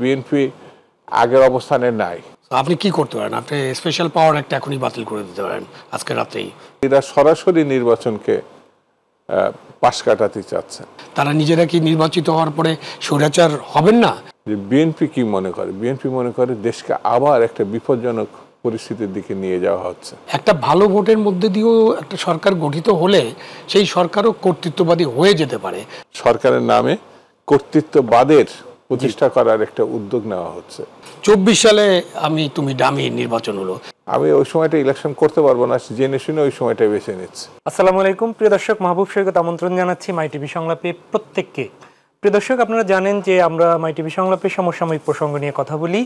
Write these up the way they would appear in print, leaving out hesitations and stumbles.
BNP আগের অবস্থানে নাই। আপনি কি করতে পারেন? আপনি স্পেশাল পাওয়ার একটা এখনই বাতিল করে দিতে পারেন আজকে রাতেই। এরা সরাসরি নির্বাচনকে পাশ কাটাতে চাচ্ছে। তারা নিজেরা কি নির্বাচিত হওয়ার পরে স্বৈরাচার হবেন না? যে বিএনপি কি মনে করে? বিএনপি মনে করে দেশকে আবার একটা বিপজ্জনক পরিস্থিতির দিকে নিয়ে যাওয়া হচ্ছে। একটা ভালো ভোটের মধ্যে দিয়েও একটা সরকার গঠিত হলে সেই সরকারও কর্তৃত্ববাদী হয়ে যেতে পারে। সরকারের নামে কর্তৃত্ববাদের প্রতিষ্ঠা করার একটা উদ্যোগ নেওয়া হচ্ছে। 24 সালে আমি তুমি ডামি নির্বাচন হলো। আমি ওই সময়টা ইলেকশন করতে পারবো না, জেনে শুনে ওই সময়টা বেছে নিচ্ছি। আসসালামু আলাইকুম প্রিয় দর্শক, মাহবুব সৈকত আমন্ত্রণ জানাচ্ছি মাই টিভি সংলাপে প্রত্যেককে। প্রিয় দর্শক, আপনারা জানেন যে আমরা মাই টিভি সংলাপে সমসাময়িক প্রসঙ্গ নিয়ে কথা বলি।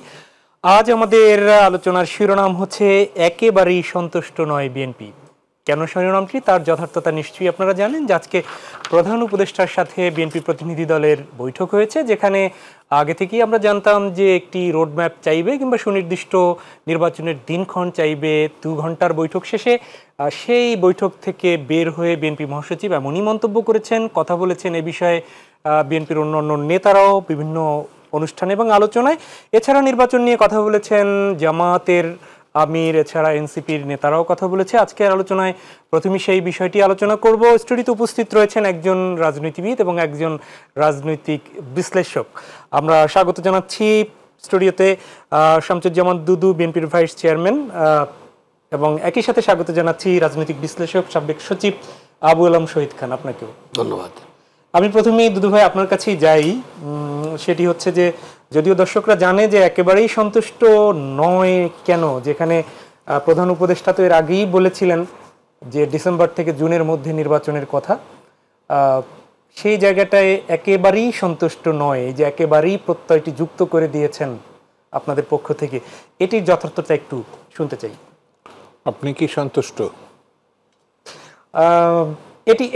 আজ আমাদের আলোচনার শিরোনাম হচ্ছে একেবারেই সন্তুষ্ট নয় বিএনপি। কেন শিরোনামটি তার যথার্থতা নিশ্চয়ই আপনারা জানেন যে আজকে প্রধান উপদেষ্টার সাথে বিএনপি প্রতিনিধি দলের বৈঠক হয়েছে, যেখানে আগে থেকেই আমরা জানতাম যে একটি রোডম্যাপ চাইবে কিংবা সুনির্দিষ্ট নির্বাচনের দিনক্ষণ চাইবে। 2 ঘন্টার বৈঠক শেষে সেই বৈঠক থেকে বের হয়ে বিএনপি মহাসচিব এমনই মন্তব্য করেছেন, কথা বলেছেন এ বিষয়ে বিএনপির অন্য নেতারাও বিভিন্ন অনুষ্ঠানে এবং আলোচনায়। এছাড়া নির্বাচন নিয়ে কথা বলেছেন জামায়াতের আমির, এছাড়া এনসিপির নেতারাও কথা বলেছে। আজকের আলোচনায় প্রথমে সেই বিষয়টি আলোচনা করব। স্টুডিওতে উপস্থিত রয়েছেন একজন রাজনীতিবিদ এবং একজন রাজনৈতিক বিশ্লেষক। আমরা স্বাগত জানাচ্ছি স্টুডিওতে শামসুজ্জামান দুদু, বিএনপির ভাইস চেয়ারম্যান, এবং একই সাথে স্বাগত জানাচ্ছি রাজনৈতিক বিশ্লেষক সাবেক সচিব আবু আলম শহীদ খান। আপনাকেও ধন্যবাদ। আমি প্রথমেই দুদু ভাই আপনার কাছেই যাই। সেটি হচ্ছে যে যদিও দর্শকরা জানে যে একেবারেই সন্তুষ্ট নয় কেন, যেখানে প্রধান উপদেষ্টা তো এর আগেই বলেছিলেন যে ডিসেম্বর থেকে জুনের মধ্যে নির্বাচনের কথা, সেই জায়গাটায় একেবারেই সন্তুষ্ট নয়, এই যে একেবারেই প্রত্যয়টি যুক্ত করে দিয়েছেন আপনাদের পক্ষ থেকে, এটির যথার্থতা একটু শুনতে চাই। আপনি কি সন্তুষ্ট?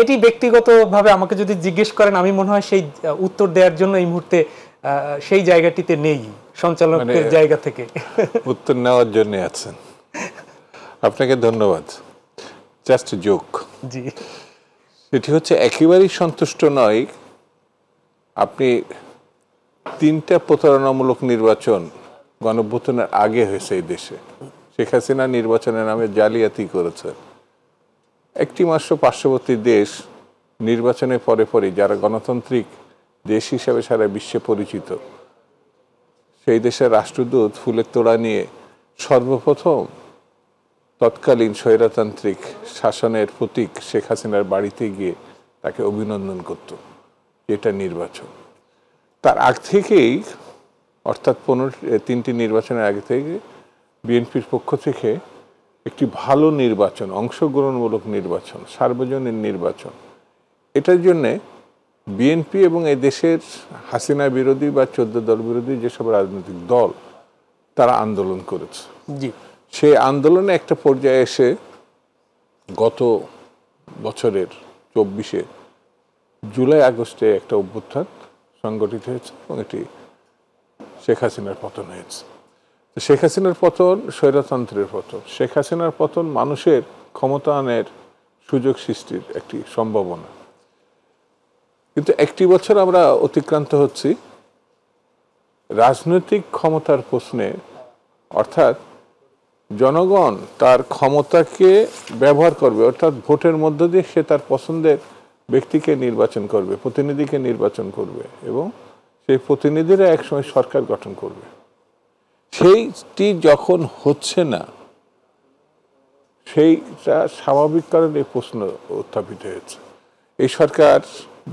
এটি ব্যক্তিগতভাবে আমাকে যদি জিজ্ঞেস করেন, আমি মনে হয় সেই উত্তর দেওয়ার জন্য এই মুহূর্তে সেই জায়গাটিতে নেই, সঞ্চালকের জায়গা থেকে উত্তর নেওয়ার জন্য আছেন। আপনাকে ধন্যবাদ। Just joke. জি, সেটি হচ্ছে একেবারেই সন্তুষ্ট নয়। আপনি 3টা প্রতারণামূলক নির্বাচন গণঅভ্যুত্থানের আগে হয়েছে এই দেশে। শেখ হাসিনা নির্বাচনের নামে জালিয়াতি করেছে। একটি মাত্র পার্শ্ববর্তী দেশ নির্বাচনের পরে পরে যারা গণতান্ত্রিক দেশ হিসাবে সারা বিশ্বে পরিচিত, সেই দেশের রাষ্ট্রদূত ফুলের তোড়া নিয়ে সর্বপ্রথম তৎকালীন স্বৈরতান্ত্রিক শাসনের প্রতীক শেখ হাসিনার বাড়িতে গিয়ে তাকে অভিনন্দন করত। এটা নির্বাচন। তার আগ থেকেই, অর্থাৎ 3টি নির্বাচনের আগে থেকে বিএনপির পক্ষ থেকে একটি ভালো নির্বাচন, অংশগ্রহণমূলক নির্বাচন, সার্বজনীন নির্বাচন, এটার জন্যে বিএনপি এবং এই দেশের হাসিনা বিরোধী বা 14 দল বিরোধী যেসব রাজনৈতিক দল তারা আন্দোলন করেছে। জি, সেই আন্দোলনে একটা পর্যায়ে এসে গত বছরের 24-এ জুলাই আগস্টে একটা অভ্যুত্থান সংগঠিত হয়েছে এবং এটি শেখ হাসিনার পতন হয়েছে। শেখ হাসিনার পতন স্বৈরতন্ত্রের পতন। শেখ হাসিনার পতন মানুষের ক্ষমতায়নের সুযোগ সৃষ্টির একটি সম্ভাবনা। কিন্তু একটি বছর আমরা অতিক্রান্ত হচ্ছি রাজনৈতিক ক্ষমতার প্রশ্নে, অর্থাৎ জনগণ তার ক্ষমতাকে ব্যবহার করবে, অর্থাৎ ভোটের মধ্য দিয়ে সে তার পছন্দের ব্যক্তিকে নির্বাচন করবে, প্রতিনিধিকে নির্বাচন করবে এবং সেই প্রতিনিধিরা একসময় সরকার গঠন করবে। সেইটি যখন হচ্ছে না, সেইটা স্বাভাবিক কারণে প্রশ্ন উত্থাপিত হয়েছে। এই সরকার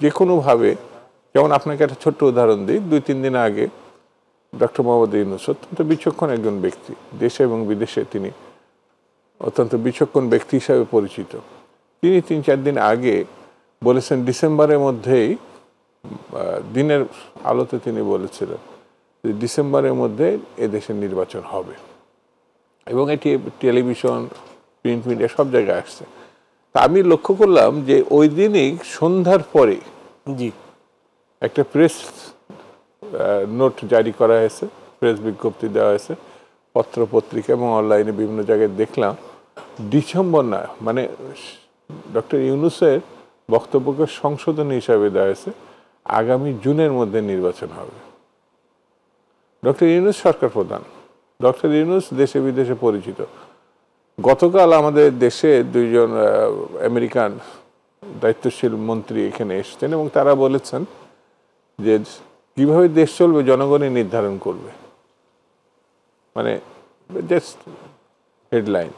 যে কোনোভাবে, যেমন আপনাকে একটা ছোট্ট উদাহরণ দিই, 2-3 দিন আগে ডক্টর মোহাম্মদ ইউনূস অত্যন্ত বিচক্ষণ একজন ব্যক্তি, দেশে এবং বিদেশে তিনি অত্যন্ত বিচক্ষণ ব্যক্তি হিসাবে পরিচিত। তিনি 3-4 দিন আগে বলেছেন ডিসেম্বরের মধ্যেই, দিনের আলোতে তিনি বলেছিলেন যে ডিসেম্বরের মধ্যে এদেশের নির্বাচন হবে এবং এটি টেলিভিশন, প্রিন্ট মিডিয়া সব জায়গায় আসছে। তা আমি লক্ষ্য করলাম যে ওই দিনই সন্ধ্যার পরে জি, একটা প্রেস নোট জারি করা হয়েছে, প্রেস বিজ্ঞপ্তি দেওয়া হয়েছে, পত্র পত্রিকা এবং অনলাইনে বিভিন্ন জায়গায় দেখলাম ডিসেম্বর না, মানে ডক্টর ইউনূসের বক্তব্যকে সংশোধন হিসাবে দেওয়া হয়েছে আগামী জুনের মধ্যে নির্বাচন হবে। ডক্টর ইউনূস সরকার প্রধান। ডক্টর ইউনূস দেশে বিদেশে পরিচিত। গতকাল আমাদের দেশে দুইজন আমেরিকান দায়িত্বশীল মন্ত্রী এখানে এসেছেন এবং তারা বলেছেন যে কিভাবে দেশ চলবে জনগণই নির্ধারণ করবে, মানে জাস্ট হেডলাইন।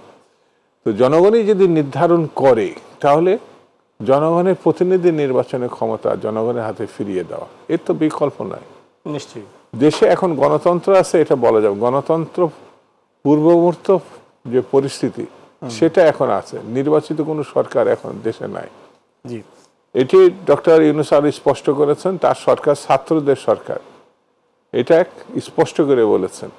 তো জনগণই যদি নির্ধারণ করে তাহলে জনগণের প্রতিনিধি নির্বাচনের ক্ষমতা জনগণের হাতে ফিরিয়ে দেওয়া, এর তো বিকল্প নয়। নিশ্চয়ই দেশে এখন গণতন্ত্র আছে, এটা বলা যাবে। গণতন্ত্র পূর্ববর্তী যে পরিস্থিতি সেটা এখন আছে, নির্বাচিত কোনো সরকার এখন দেশে নাই। জি, এটি ডক্টর ইউনূস আলী স্পষ্ট করেছেন, তার সরকার ছাত্রদের সরকার, এটা স্পষ্ট করে বলেছেন।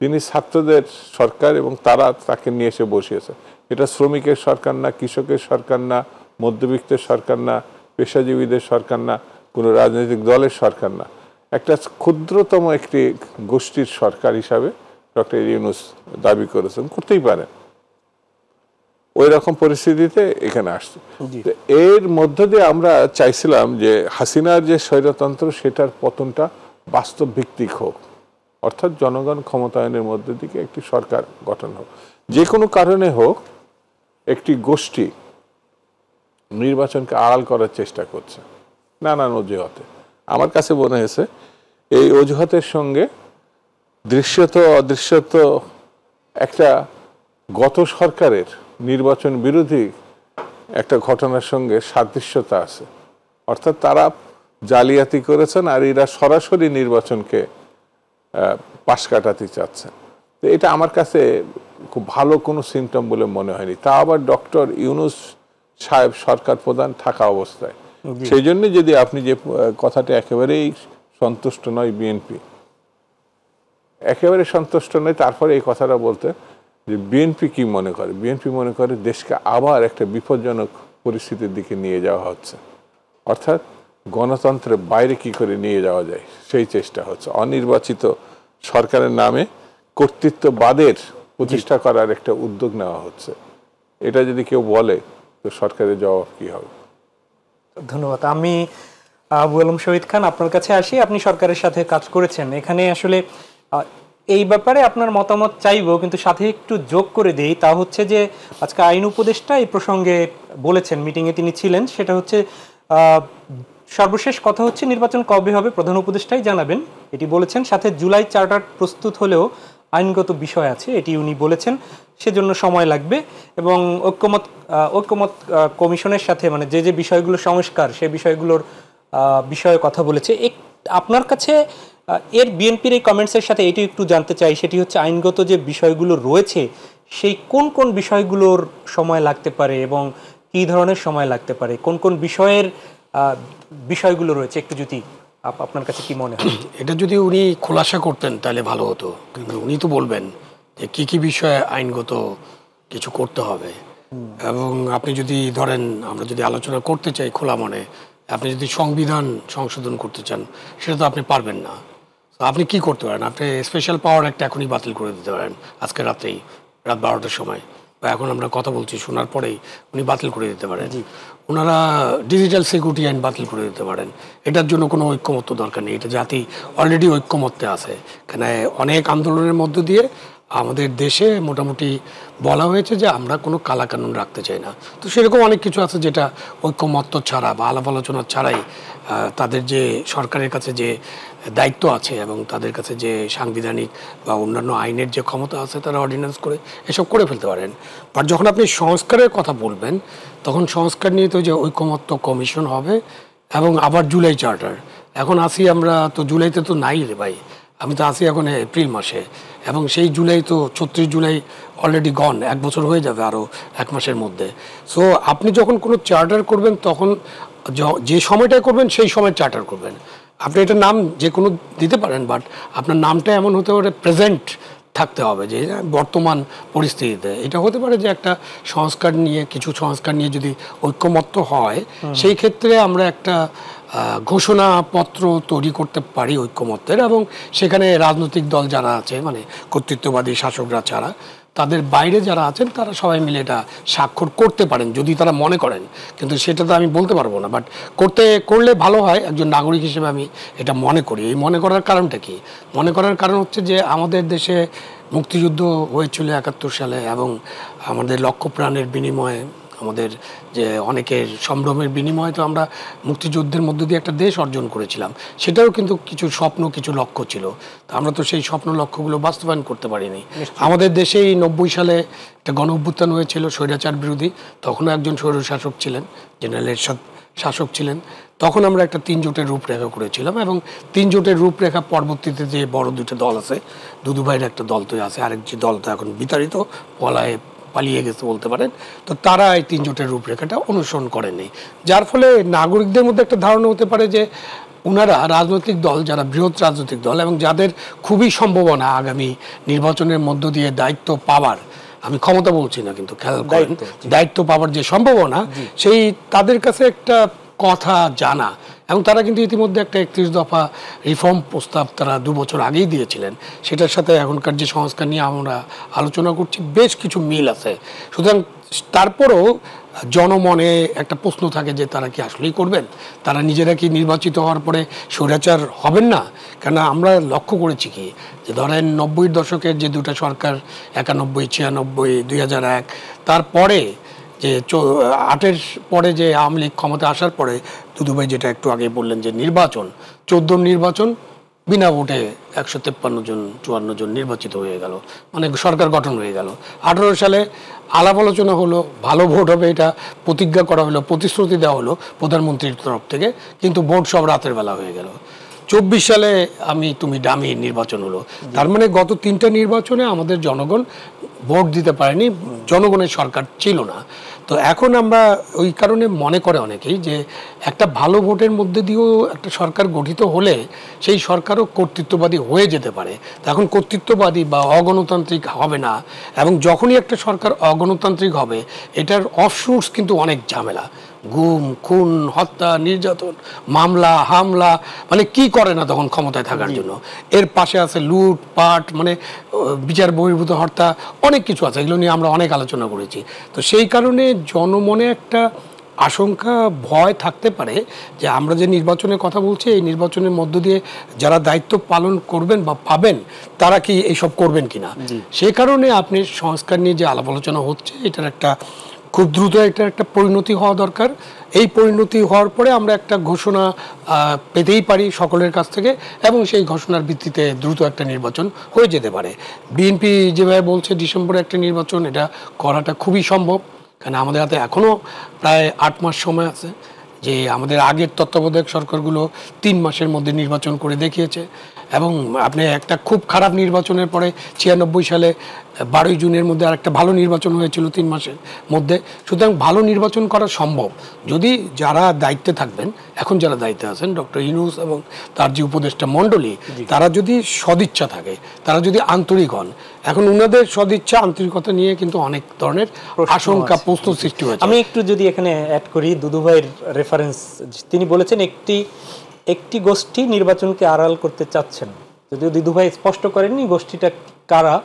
তিনি ছাত্রদের সরকার এবং তারা তাকে নিয়ে এসে বসিয়েছে। এটা শ্রমিকের সরকার না, কৃষকের সরকার না, মধ্যবিত্তের সরকার না, পেশাজীবীদের সরকার না, কোনো রাজনৈতিক দলের সরকার না, একটা ক্ষুদ্রতম একটি গোষ্ঠীর সরকার হিসাবে ডক্টর ইউনূস দাবি করেছেন, করতেই পারেন। ওই রকম পরিস্থিতিতে এখানে আসছে। এর মধ্য দিয়ে আমরা চাইছিলাম যে হাসিনার যে স্বৈরতন্ত্র সেটার পতনটা বাস্তব ভিত্তিক হোক, অর্থাৎ জনগণ ক্ষমতায়নের মধ্য থেকে একটি সরকার গঠন হোক। যে কোনো কারণে হোক একটি গোষ্ঠী নির্বাচনকে আড়াল করার চেষ্টা করছে নানান অজুহাতে। আমার কাছে মনে হয়েছে এই অজুহাতের সঙ্গে দৃশ্যত অদৃশ্যত একটা গত সরকারের নির্বাচন বিরোধী একটা ঘটনার সঙ্গে সাদৃশ্যতা আছে। অর্থাৎ তারা জালিয়াতি করেছেন আর এরা সরাসরি নির্বাচনকে পাশ কাটাতে চাচ্ছেন। তো এটা আমার কাছে খুব ভালো কোনো সিমটম বলে মনে হয়নি, তা আবার ডক্টর ইউনূস সাহেব সরকার প্রধান থাকা অবস্থায়। সেই জন্য যদি আপনি যে কথাটা একেবারেই সন্তুষ্ট নয় বিএনপি, একেবারে সন্তুষ্ট নয়, তারপরে এই কথাটা বলতে যে বিএনপি কি মনে করে, বিএনপি মনে করে দেশকে আবার একটা বিপজ্জনক পরিস্থিতির দিকে নিয়ে যাওয়া হচ্ছে, অর্থাৎ গণতন্ত্রের বাইরে কি করে নিয়ে যাওয়া যায় সেই চেষ্টা হচ্ছে। অনির্বাচিত সরকারের নামে কর্তৃত্ববাদের প্রতিষ্ঠা করার একটা উদ্যোগ নেওয়া হচ্ছে। এটা যদি কেউ বলে তো সরকারের জবাব কি হবে? ধন্যবাদ। আমি আবু আলম শহীদ খান, আপনার কাছে আসি। আপনি সরকারের সাথে কাজ করেছেন, এখানে আসলে এই ব্যাপারে আপনার মতামত চাইবো, কিন্তু সাথে একটু যোগ করে দেই। তা হচ্ছে যে আজকে আইন উপদেষ্টা এই প্রসঙ্গে বলেছেন, মিটিংয়ে তিনি ছিলেন, সেটা হচ্ছে সর্বশেষ কথা হচ্ছে নির্বাচন কবে হবে প্রধান উপদেষ্টাই জানাবেন, এটি বলেছেন। সাথে জুলাই চার্টার প্রস্তুত হলেও আইনগত বিষয় আছে, এটি উনি বলেছেন, সেজন্য সময় লাগবে। এবং ঐক্যমত কমিশনের সাথে মানে যে যে বিষয়গুলো সংস্কার সে বিষয়গুলোর বিষয়ে কথা বলেছে। আপনার কাছে এর বিএনপির এই কমেন্টসের সাথে এটি একটু জানতে চাই, সেটি হচ্ছে আইনগত যে বিষয়গুলো রয়েছে সেই কোন কোন বিষয়গুলোর সময় লাগতে পারে এবং কী ধরনের সময় লাগতে পারে, কোন কোন বিষয়গুলো রয়েছে, একটু যদি আপনার কাছে কি মনে হয়? এটা যদি উনি খোলাসা করতেন তাহলে ভালো হতো, কিন্তু উনি তো বলবেন যে কি কি বিষয়ে আইনগত কিছু করতে হবে। এবং আপনি যদি ধরেন আমরা যদি আলোচনা করতে চাই খোলা মনে, আপনি যদি সংবিধান সংশোধন করতে চান সেটা তো আপনি পারবেন না। তো আপনি কি করতে পারেন? আপনি স্পেশাল পাওয়ার একটা এখনই বাতিল করে দিতে পারেন, আজকে রাতেই, রাত 12টার সময়, বা এখন আমরা কথা বলছি শোনার পরেই উনি বাতিল করে দিতে পারেন। ওনারা ডিজিটাল সিকিউরিটি আইন বাতিল করে দিতে পারেন। এটার জন্য কোনো ঐক্যমত্য দরকার নেই, এটা জাতি অলরেডি ঐক্যমত্যে আছে। কেন অনেক আন্দোলনের মধ্য দিয়ে আমাদের দেশে মোটামুটি বলা হয়েছে যে আমরা কোনো কালাকানুন রাখতে চাই না। তো সেরকম অনেক কিছু আছে যেটা ঐক্যমত্য ছাড়া বা আলাপ আলোচনা ছাড়াই তাদের যে সরকারের কাছে যে দায়িত্ব আছে এবং তাদের কাছে যে সাংবিধানিক বা অন্যান্য আইনের যে ক্ষমতা আছে তারা অর্ডিন্যান্স করে এসব করে ফেলতে পারেন। বাট যখন আপনি সংস্কারের কথা বলবেন তখন সংস্কার নিয়ে তো যে ঐক্যমত্য কমিশন হবে এবং আবার জুলাই চার্টার। এখন আসি আমরা তো জুলাইতে তো নাই রে ভাই, আমি তো আসি এখন এপ্রিল মাসে, এবং সেই জুলাই তো 36 জুলাই অলরেডি গন, 1 বছর হয়ে যাবে আরও 1 মাসের মধ্যে। সো আপনি যখন কোনো চার্টার করবেন তখন যে সময়টায় করবেন সেই সময় চার্টার করবেন। আপনি এটার নাম যে কোনো দিতে পারেন, বাট আপনার নামটা এমন হতে পারে প্রেজেন্ট থাকতে হবে যে বর্তমান পরিস্থিতিতে। এটা হতে পারে যে একটা সংস্কার নিয়ে, কিছু সংস্কার নিয়ে যদি ঐক্যমত্য হয় সেই ক্ষেত্রে আমরা একটা ঘোষণাপত্র তৈরি করতে পারি ঐক্যমত্যের, এবং সেখানে রাজনৈতিক দল যারা আছে মানে কর্তৃত্ববাদী শাসকরা ছাড়া তাদের বাইরে যারা আছেন তারা সবাই মিলে এটা স্বাক্ষর করতে পারেন যদি তারা মনে করেন, কিন্তু সেটা তো আমি বলতে পারবো না। বাট করলে ভালো হয়, একজন নাগরিক হিসেবে আমি এটা মনে করি। এই মনে করার কারণটা কি? মনে করার কারণ হচ্ছে যে আমাদের দেশে মুক্তিযুদ্ধ হয়েছিল 71 সালে, এবং আমাদের লক্ষ প্রাণের বিনিময়ে, আমাদের যে অনেকের সম্ভ্রমের বিনিময়ে তো আমরা মুক্তিযুদ্ধের মধ্য দিয়ে একটা দেশ অর্জন করেছিলাম। সেটাও কিন্তু কিছু স্বপ্ন, কিছু লক্ষ্য ছিল। তা আমরা তো সেই স্বপ্ন লক্ষ্যগুলো বাস্তবায়ন করতে পারিনি। আমাদের দেশেই 90 সালে একটা গণ অভ্যুত্থান হয়েছিল স্বৈরাচার বিরোধী, তখনও একজন স্বৈরশাসক ছিলেন, জেনারেল এরশাদ শাসক ছিলেন। তখন আমরা একটা 3 জোটের রূপরেখা করেছিলাম, এবং 3 জোটের রূপরেখা পরবর্তীতে যে বড় দুটো দল আছে, দুদু ভাইয়ের একটা দল তো আছে, আরেক যে দল তো এখন বিতাড়িত, পালিয়ে গেছে বলতে পারেন, তো তারা এই 3 জোটের রূপরেখাটা অনুসরণ করেনি। যার ফলে নাগরিকদের মধ্যে একটা ধারণা হতে পারে যে ওনারা রাজনৈতিক দল, যারা বৃহৎ রাজনৈতিক দল এবং যাদের খুবই সম্ভাবনা আগামী নির্বাচনের মধ্য দিয়ে দায়িত্ব পাওয়ার, আমি ক্ষমতা বলছি না কিন্তু খেয়াল করেন, দায়িত্ব পাওয়ার যে সম্ভাবনা, সেই তাদের কাছে একটা কথা জানা, এবং তারা কিন্তু ইতিমধ্যে একটা 31 দফা রিফর্ম প্রস্তাব তারা 2 বছর আগেই দিয়েছিলেন। সেটার সাথে এখনকার যে সংস্কার নিয়ে আমরা আলোচনা করছি বেশ কিছু মিল আছে। সুতরাং তারপরেও জনমনে একটা প্রশ্ন থাকে যে তারা কি আসলেই করবেন, তারা নিজেরা কি নির্বাচিত হওয়ার পরে স্বৈরাচার হবেন না? কেন আমরা লক্ষ্য করেছি কি যে ধরেন 90-এর দশকের যে দুটো সরকার, 91, 96, 2001, তারপরে যে 8-এর পরে যে আওয়ামী লীগ ক্ষমতা আসার পরে দুদুভাই যেটা একটু আগে বললেন যে নির্বাচন, 14 নির্বাচন বিনা ভোটে 153 জন 54 জন নির্বাচিত হয়ে গেল, মানে সরকার গঠন হয়ে গেল। 18 সালে আলাপ আলোচনা হলো, ভালো ভোট হবে এটা প্রতিজ্ঞা করা হলো, প্রতিশ্রুতি দেওয়া হলো প্রধানমন্ত্রীর তরফ থেকে, কিন্তু ভোট সব রাতের বেলা হয়ে গেল। 24 সালে তুমি ডামি নির্বাচন হলো। তার মানে গত 3টা নির্বাচনে আমাদের জনগণ ভোট দিতে পারেনি, জনগণের সরকার ছিল না। তো এখন আমরা ওই কারণে মনে করে অনেকেই যে একটা ভালো ভোটের মধ্যে দিয়েও একটা সরকার গঠিত হলে সেই সরকারও কর্তৃত্ববাদী হয়ে যেতে পারে। এখন কর্তৃত্ববাদী বা অগণতান্ত্রিক হবে না, এবং যখনই একটা সরকার অগণতান্ত্রিক হবে এটার অফসোর্স কিন্তু অনেক ঝামেলা, গুম, খুন, হত্যা, নির্যাতন, মামলা, হামলা, মানে কি করে না তখন ক্ষমতায় থাকার জন্য। এর পাশে আছে লুটপাট, মানে বিচার বহির্ভূত হত্যা, অনেক কিছু আছে, এগুলো নিয়ে আমরা অনেক আলোচনা করেছি। তো সেই কারণে জনমনে একটা আশঙ্কা, ভয় থাকতে পারে যে আমরা যে নির্বাচনের কথা বলছি, এই নির্বাচনের মধ্য দিয়ে যারা দায়িত্ব পালন করবেন বা পাবেন তারা কি এইসব করবেন কিনা। সেই কারণে আপনি সংস্কার নিয়ে যে আলাপ আলোচনা হচ্ছে, এটার একটা খুব দ্রুত একটা পরিণতি হওয়া দরকার। এই পরিণতি হওয়ার পরে আমরা একটা ঘোষণা পেতেই পারি সকলের কাছ থেকে, এবং সেই ঘোষণার ভিত্তিতে দ্রুত একটা নির্বাচন হয়ে যেতে পারে। বিএনপি যেভাবে বলছে ডিসেম্বরে একটা নির্বাচন, এটা করাটা খুবই সম্ভব, কারণ আমাদের হাতে এখনও প্রায় 8 মাস সময় আছে। যে আমাদের আগের তত্ত্বাবধায়ক সরকারগুলো 3 মাসের মধ্যে নির্বাচন করে দেখিয়েছে, এবং আপনি একটা খুব খারাপ নির্বাচনের পরে 96 সালে 12 জুনের মধ্যে আর একটা ভালো নির্বাচন হয়েছিল 3 মাসের মধ্যে। সুতরাং ভালো নির্বাচন করা সম্ভব যদি যারা দায়িত্বে থাকবেন, এখন যারা দায়িত্বে আছেন ডক্টর ইউনূস এবং তার যে উপদেষ্টা মণ্ডলী, তারা যদি সদিচ্ছা থাকে, তারা যদি আন্তরিক হন। এখন উনাদের সদিচ্ছা আন্তরিকতা নিয়ে কিন্তু অনেক ধরনের আশঙ্কা, প্রশ্ন সৃষ্টি হয়েছে। আমি একটু যদি এখানে অ্যাড করি, দুদুভাইয়ের রেফারেন্স, তিনি বলেছেন একটি গোষ্ঠী নির্বাচনকে আড়াল করতে চাচ্ছেন, যদিও দুদুভাই স্পষ্ট করেননি গোষ্ঠীটা কারা।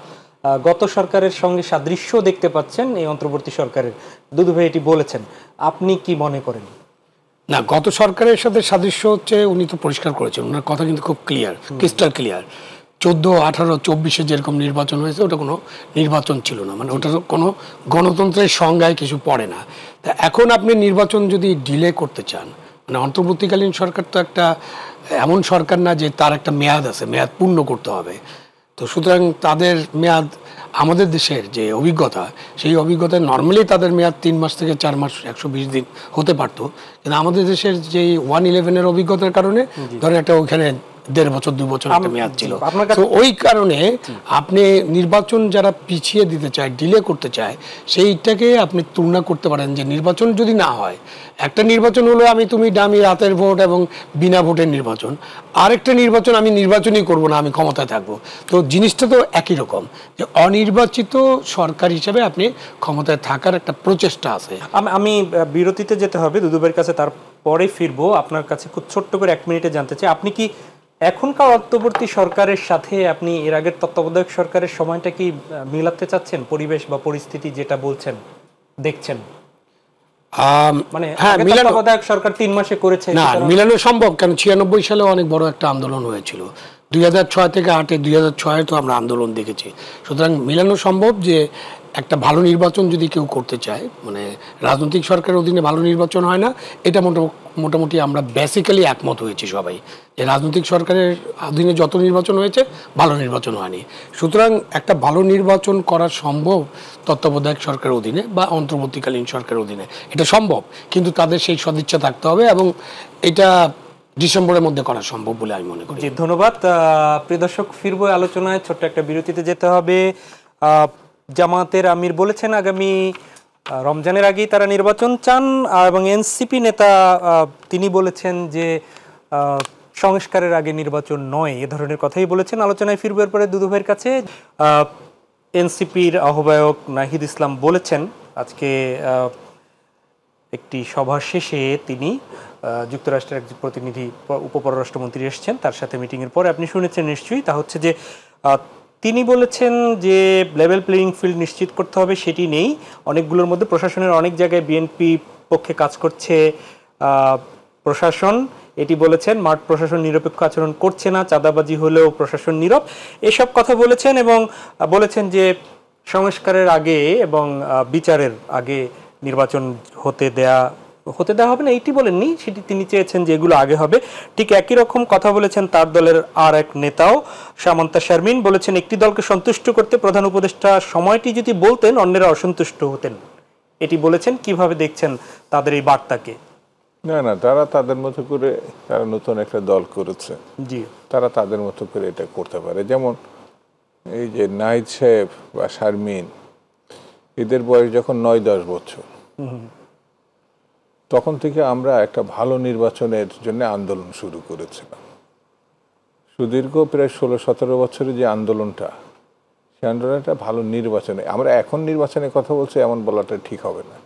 গত সরকারের সঙ্গে সাদৃশ্য দেখতে পাচ্ছেন এই অন্তর্বর্তী সরকারের, দুদুভাই এটি বলেছেন। আপনি কি মনে করেন? না, গত সরকারের সাথে সাদৃশ্য হচ্ছে, উনি তো পরিষ্কার করেছেন, ওনার কথা কিন্তু খুব ক্লিয়ার, ক্রিস্টাল ক্লিয়ার। 14, 18, 24-এ যেরকম নির্বাচন হয়েছে ওটা কোনো নির্বাচন ছিল না, মানে ওটা কোনো গণতন্ত্রের সংজ্ঞায় কিছু পড়ে না। তা এখন আপনি নির্বাচন যদি ডিলে করতে চান, মানে অন্তর্বর্তীকালীন সরকার তো একটা এমন সরকার না যে তার একটা মেয়াদ আছে, মেয়াদ পূর্ণ করতে হবে। তো সুতরাং তাদের মেয়াদ, আমাদের দেশের যে অভিজ্ঞতা, সেই অভিজ্ঞতায় নর্মালি তাদের মেয়াদ 3 মাস থেকে 4 মাস, 120 দিন হতে পারতো। কিন্তু আমাদের দেশের যে 111-এর অভিজ্ঞতার কারণে ধরেন একটা ওইখানে 1.5 বছর 2 বছর একটা মেয়াদ ছিল। তো ওই কারণে আপনি নির্বাচন যারা পিছিয়ে দিতে চায়, ডিলে করতে চায়, সেইটাকে আপনি তুলনা করতে পারেন যে নির্বাচন যদি না হয়, একটা নির্বাচন হলো তুমি ডামি রাতের ভোট এবং বিনা ভোটের নির্বাচন, আরেকটা নির্বাচন আমি নির্বাচনই করব না, আমি ক্ষমতায় থাকবো। তো জিনিসটা তো একই রকম, যে অনির্বাচিত সরকার হিসেবে আপনি ক্ষমতায় থাকার একটা প্রচেষ্টা আছে। আমি বিরতিতে যেতে হবে দুদুভাইয়ের কাছে, তারপরে ফিরবো। আপনার কাছে খুব ছোট্ট করে 1 মিনিটে জানতে চাই, আপনি কি এখনকার অন্তর্বর্তী সরকারের সাথে আপনি এর আগের তত্ত্বাবধায়ক সরকারের সময়টা কি মিলাতে চাচ্ছেন, পরিবেশ বা পরিস্থিতি যেটা বলছেন দেখছেন? মানে হ্যাঁ, তত্ত্বাবধায়ক সরকার 3 মাসে করেছে, না মিলানো সম্ভব, কারণ 96 সালে অনেক বড় একটা আন্দোলন হয়েছিল, 2006 থেকে 8-এ 2006-এ তো আমরা আন্দোলন দেখেছি। সুতরাং মিলানো সম্ভব যে একটা ভালো নির্বাচন যদি কেউ করতে চায়, মানে রাজনৈতিক সরকারের অধীনে ভালো নির্বাচন হয় না, এটা মোটামুটি আমরা বেসিক্যালি একমত হয়েছি সবাই, যে রাজনৈতিক সরকারের অধীনে যত নির্বাচন হয়েছে ভালো নির্বাচন হয়নি। সুতরাং একটা ভালো নির্বাচন করা সম্ভব তত্ত্বাবধায়ক সরকারের অধীনে বা অন্তর্বর্তীকালীন সরকারের অধীনে, এটা সম্ভব, কিন্তু তাদের সেই সদিচ্ছা থাকতে হবে এবং এটা ডিসেম্বরের মধ্যে করা সম্ভব বলে আমি মনে করি। জি, ধন্যবাদ। প্রিয় দর্শক, ফিরবো আলোচনায়, ছোট্ট একটা বিরতিতে যেতে হবে। জামাতের আমির বলেছেন আগামী রমজানের আগেই তারা নির্বাচন চান, এবং এনসিপি নেতা তিনি বলেছেন যে সংস্কারের আগে নির্বাচন নয়, এ ধরনের কথাই বলেছেন। আলোচনায় ফিরবো এরপরে দুদু ভাইয়ের কাছে। এনসিপির আহ্বায়ক নাহিদ ইসলাম বলেছেন আজকে একটি সভা শেষে তিনি যুক্তরাষ্ট্রের একজন প্রতিনিধি উপপররাষ্ট্রমন্ত্রী এসেছেন, তার সাথে মিটিংয়ের পরে আপনি শুনেছেন নিশ্চয়ই, তা হচ্ছে যে তিনি বলেছেন যে লেভেল প্লেয়িং ফিল্ড নিশ্চিত করতে হবে, সেটি নেই। অনেকগুলোর মধ্যে প্রশাসনের অনেক জায়গায় বিএনপি পক্ষে কাজ করছে প্রশাসন, এটি বলেছেন। মাঠ প্রশাসন নিরপেক্ষ আচরণ করছে না, চাঁদাবাজি হলেও প্রশাসন নীরব, এসব কথা বলেছেন। এবং বলেছেন যে সংস্কারের আগে এবং বিচারের আগে নির্বাচন হতে দেয়া হবে না, এইটি বলেননি, সেটি তিনি চেয়েছেন যে এগুলো আগে হবে। ঠিক একই রকম কথা বলেছেন তার দলের আর এক নেতাও সামান্তা শারমিন, বলেছেন একটি দলকে সন্তুষ্ট করতে প্রধান উপদেষ্টা সময়টি যদি বলতেন অন্যেরা অসন্তুষ্ট হতেন, এটি বলেছেন। কিভাবে দেখছেন তাদের এই বার্তাকে? না, তারা তাদের মতো করে, তারা নতুন একটা দল করেছে, জি, তারা তাদের মতো করে এটা করতে পারে। যেমন এই যে নাহিদ সাহেব বা শারমিন, এদের বয়স যখন 9-10 বছর, তখন থেকে আমরা একটা ভালো নির্বাচনের জন্য আন্দোলন শুরু করেছিলাম। সুদীর্ঘ প্রায় 16-17 বছরের যে আন্দোলনটা, সেই আন্দোলনটা ভালো নির্বাচনে, আমরা এখন নির্বাচনের কথা বলছি এমন বলাটা ঠিক হবে না,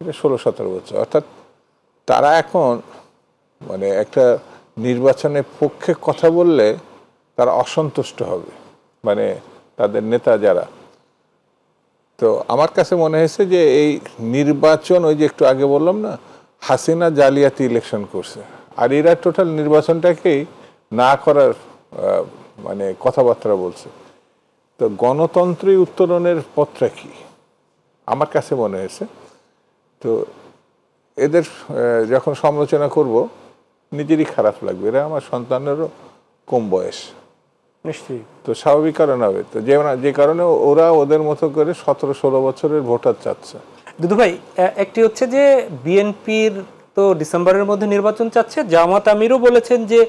এটা 16-17 বছর। অর্থাৎ তারা এখন মানে একটা নির্বাচনের পক্ষে কথা বললে তারা অসন্তুষ্ট হবে, মানে তাদের নেতা যারা। তো আমার কাছে মনে হয়েছে যে এই নির্বাচন, ওই যে একটু আগে বললাম না, হাসিনা জালিয়াতি ইলেকশন করছে, আর এরা টোটাল নির্বাচনটাকেই না করার মানে কথাবার্তা বলছে। তো গণতন্ত্রী উত্তরণের পথটা কি আমার কাছে মনে হয়েছে। তো এদের যখন সমালোচনা করব নিজেরই খারাপ লাগবে, এরা আমার সন্তানেরও কম বয়স, নিশ্চয়ই, তো স্বাভাবিক কারণ হবে। তো যে কারণে ওরা ওদের মতো করে 17-16 বছরের ভোটার চাচ্ছে। দুদু ভাই, একটি হচ্ছে যে বিএনপির তো ডিসেম্বরের মধ্যে নির্বাচন চাচ্ছে, জামাত আমিরও বলেছেন যে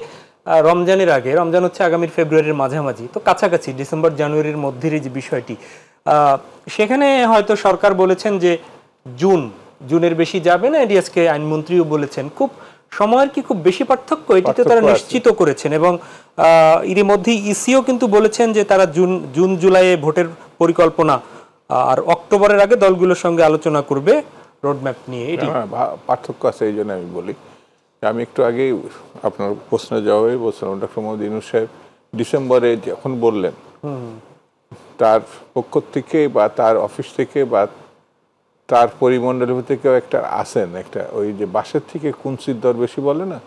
রমজানের আগে, রমজান হচ্ছে আগামীর ফেব্রুয়ারির মাঝামাঝি, তো কাছাকাছি ডিসেম্বর জানুয়ারির মধ্যের যে বিষয়টি, সেখানে হয়তো সরকার বলেছেন যে জুনের বেশি যাবে না, এডিএসকে আইনমন্ত্রীও বলেছেন। খুব সময়ের কি খুব বেশি পার্থক্য এটিতে তারা নিশ্চিত করেছেন। এবং এরই মধ্যে ইসিও কিন্তু বলেছেন যে তারা জুন জুলাইয়ে ভোটের পরিকল্পনা আর অক্টোবরের আগে দলগুলোর সঙ্গে আলোচনা করবে রোডম্যাপ নিয়ে। এটি পার্থক্য আছে, এই জন্য আমি বলি। আমি একটু আগেই আপনার প্রশ্নের জবাবে বলছিলাম, ডক্টর মোহাম্মদ ইউনূস সাহেব ডিসেম্বরে যখন বললেন, তার পক্ষ থেকে বা তার অফিস থেকে বা তার পরিমণ্ডলের থেকেও একটা আসেন, একটা ওই যে বাসের থেকে কুঞ্চির দর বেশি বলে না,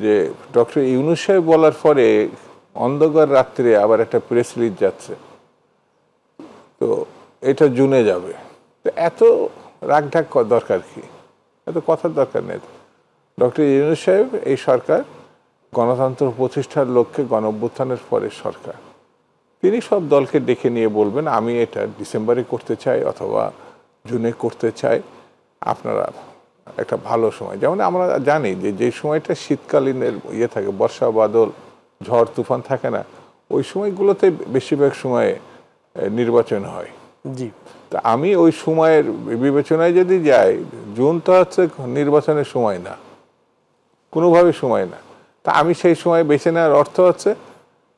যে ডক্টর ইউনূস সাহেব বলার পরে অন্ধকার রাত্রে আবার একটা প্রেস রিলিজ যাচ্ছে, তো এটা জুনে যাবে। তো এত রাগঢাক দরকার কি, এত কথার দরকার নেই। ডক্টর ইউনূস সাহেব এই সরকার গণতন্ত্র প্রতিষ্ঠার লক্ষ্যে গণঅভ্যুত্থানের পরের সরকার, তিনি সব দলকে ডেকে নিয়ে বলবেন আমি এটা ডিসেম্বরে করতে চাই অথবা জুনে করতে চাই, আপনারা একটা ভালো সময়। যেমন আমরা জানি যে সময়টা শীতকালীনের থাকে, বর্ষা বাদল ঝড় তুফান থাকে না, ওই সময়গুলোতে বেশিরভাগ সময়ে নির্বাচন হয়। জি, তা আমি ওই সময়ের বিবেচনায় যদি যাই, জুন তো হচ্ছে নির্বাচনের সময় না, কোনোভাবে সময় না। তা আমি সেই সময় বেছে নেওয়ার অর্থ হচ্ছে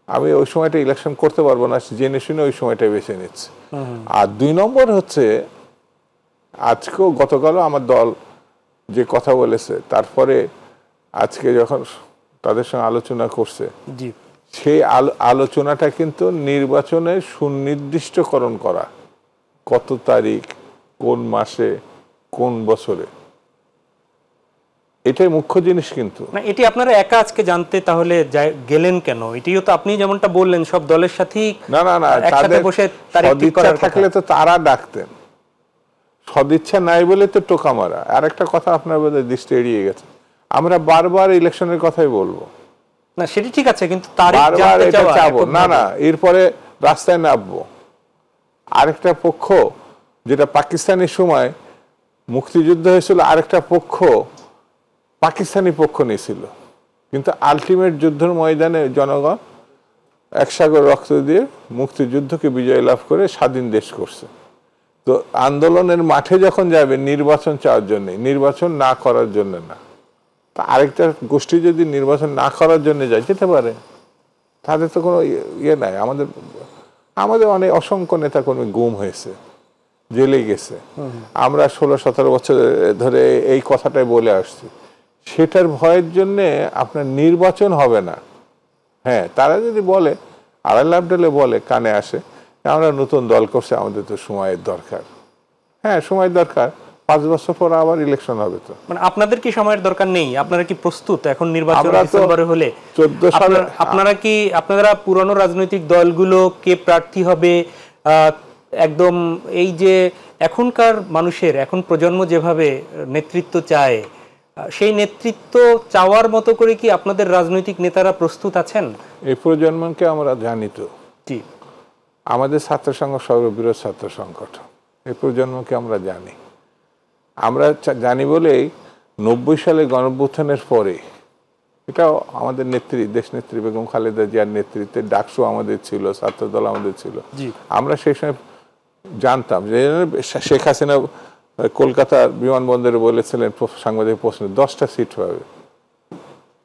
আমি ওই সময়টা ইলেকশন করতে পারবো না, জেনে শুনে ওই সময়টা বেছে নিচ্ছি। আর 2 নম্বর হচ্ছে, আজকেও গতকালও আমার দল যে কথা বলেছে, তারপরে আজকে যখন তাদের সঙ্গে আলোচনা করছে, জি সেই আলোচনাটা কিন্তু নির্বাচনের সুনির্দিষ্টকরণ করা, কত তারিখ, কোন মাসে, কোন বছরে, এটাই মুখ্য জিনিস। কিন্তু না, এটি আপনারা একা আজকে জানতে তাহলে গেলেন কেন? এটিও তো আপনি যেমনটা বললেন সব দলের সাথেই না না না, একসাথে তাদের বসে তারিখ ঠিক সদিচ্ছা করার কথা। থাকলে তো তারা ডাকতেন, সদিচ্ছা নাই বলে তো টোকা মারা। আর একটা কথা আপনার বোধহয় দৃষ্টি এড়িয়ে গেছে, আমরা বারবার ইলেকশনের কথাই বলবো, না সেটি ঠিক আছে, কিন্তু তারিখ বারবার জানতে এটা চাওয়া চাবো না, এককভাবে। না এরপরে রাস্তায় নামবো। আরেকটা পক্ষ, যেটা পাকিস্তানের সময় মুক্তিযুদ্ধ হয়েছিল, আরেকটা পক্ষ পাকিস্তানি পক্ষ নিয়েছিল, কিন্তু আলটিমেট যুদ্ধের ময়দানে জনগণ একসাগর রক্ত দিয়ে মুক্তিযুদ্ধকে বিজয় লাভ করে স্বাধীন দেশ করছে। তো আন্দোলনের মাঠে যখন যাবে নির্বাচন চাওয়ার জন্য, নির্বাচন না করার জন্য না। তা আরেকটা গোষ্ঠী যদি নির্বাচন না করার জন্য যায়, যেতে পারে, তাদের তো কোনো ইয়ে নাই। আমাদের অনেক অসংখ্য নেতা কর্মী গুম হয়েছে, জেলে গেছে, আমরা 16-17 বছর ধরে এই কথাটাই বলে আসছি। সেটার ভয়ের জন্যে আপনার নির্বাচন হবে না। হ্যাঁ, তারা যদি বলে, আড়াই আবডালে বলে, কানে আসে, আমরা নতুন দল করছে, আমাদের তো সময়ের দরকার। হ্যাঁ, সময় দরকার, 5 বছর পর আবার ইলেকশন হবে। তো মানে আপনাদের কি সময়ের দরকার নেই? আপনারা কি প্রস্তুত এখন নির্বাচন আমরা তো ডিসেম্বরে হলে? 14 সালে আপনারা পুরনো রাজনৈতিক দলগুলো কে প্রার্থী হবে, একদম এই যে এখনকার মানুষের, এখন প্রজন্ম যেভাবে নেতৃত্ব চায়, সেই নেতৃত্ব চাওয়ার মতো করে কি আপনাদের রাজনৈতিক নেতারা প্রস্তুত আছেন? এই প্রজন্মকে আমরা জানি তো, জি, আমাদের ছাত্র সংঘ সর্ববৃহৎ ছাত্র সংগঠন, এই প্রজন্মকে আমরা জানি। আমরা জানি বলেই 90 সালে গণঅভ্যুত্থানের পরে, এটাও আমাদের নেত্রী, দেশ নেত্রী বেগম খালেদা জিয়ার নেতৃত্বে ডাকসু আমাদের ছিল, ছাত্রদল আমাদের ছিল। আমরা সেই সময় জানতাম যে শেখ হাসিনা কলকাতার বিমানবন্দরে বলেছিলেন সাংবাদিক প্রশ্ন, 10টা সিট পাবে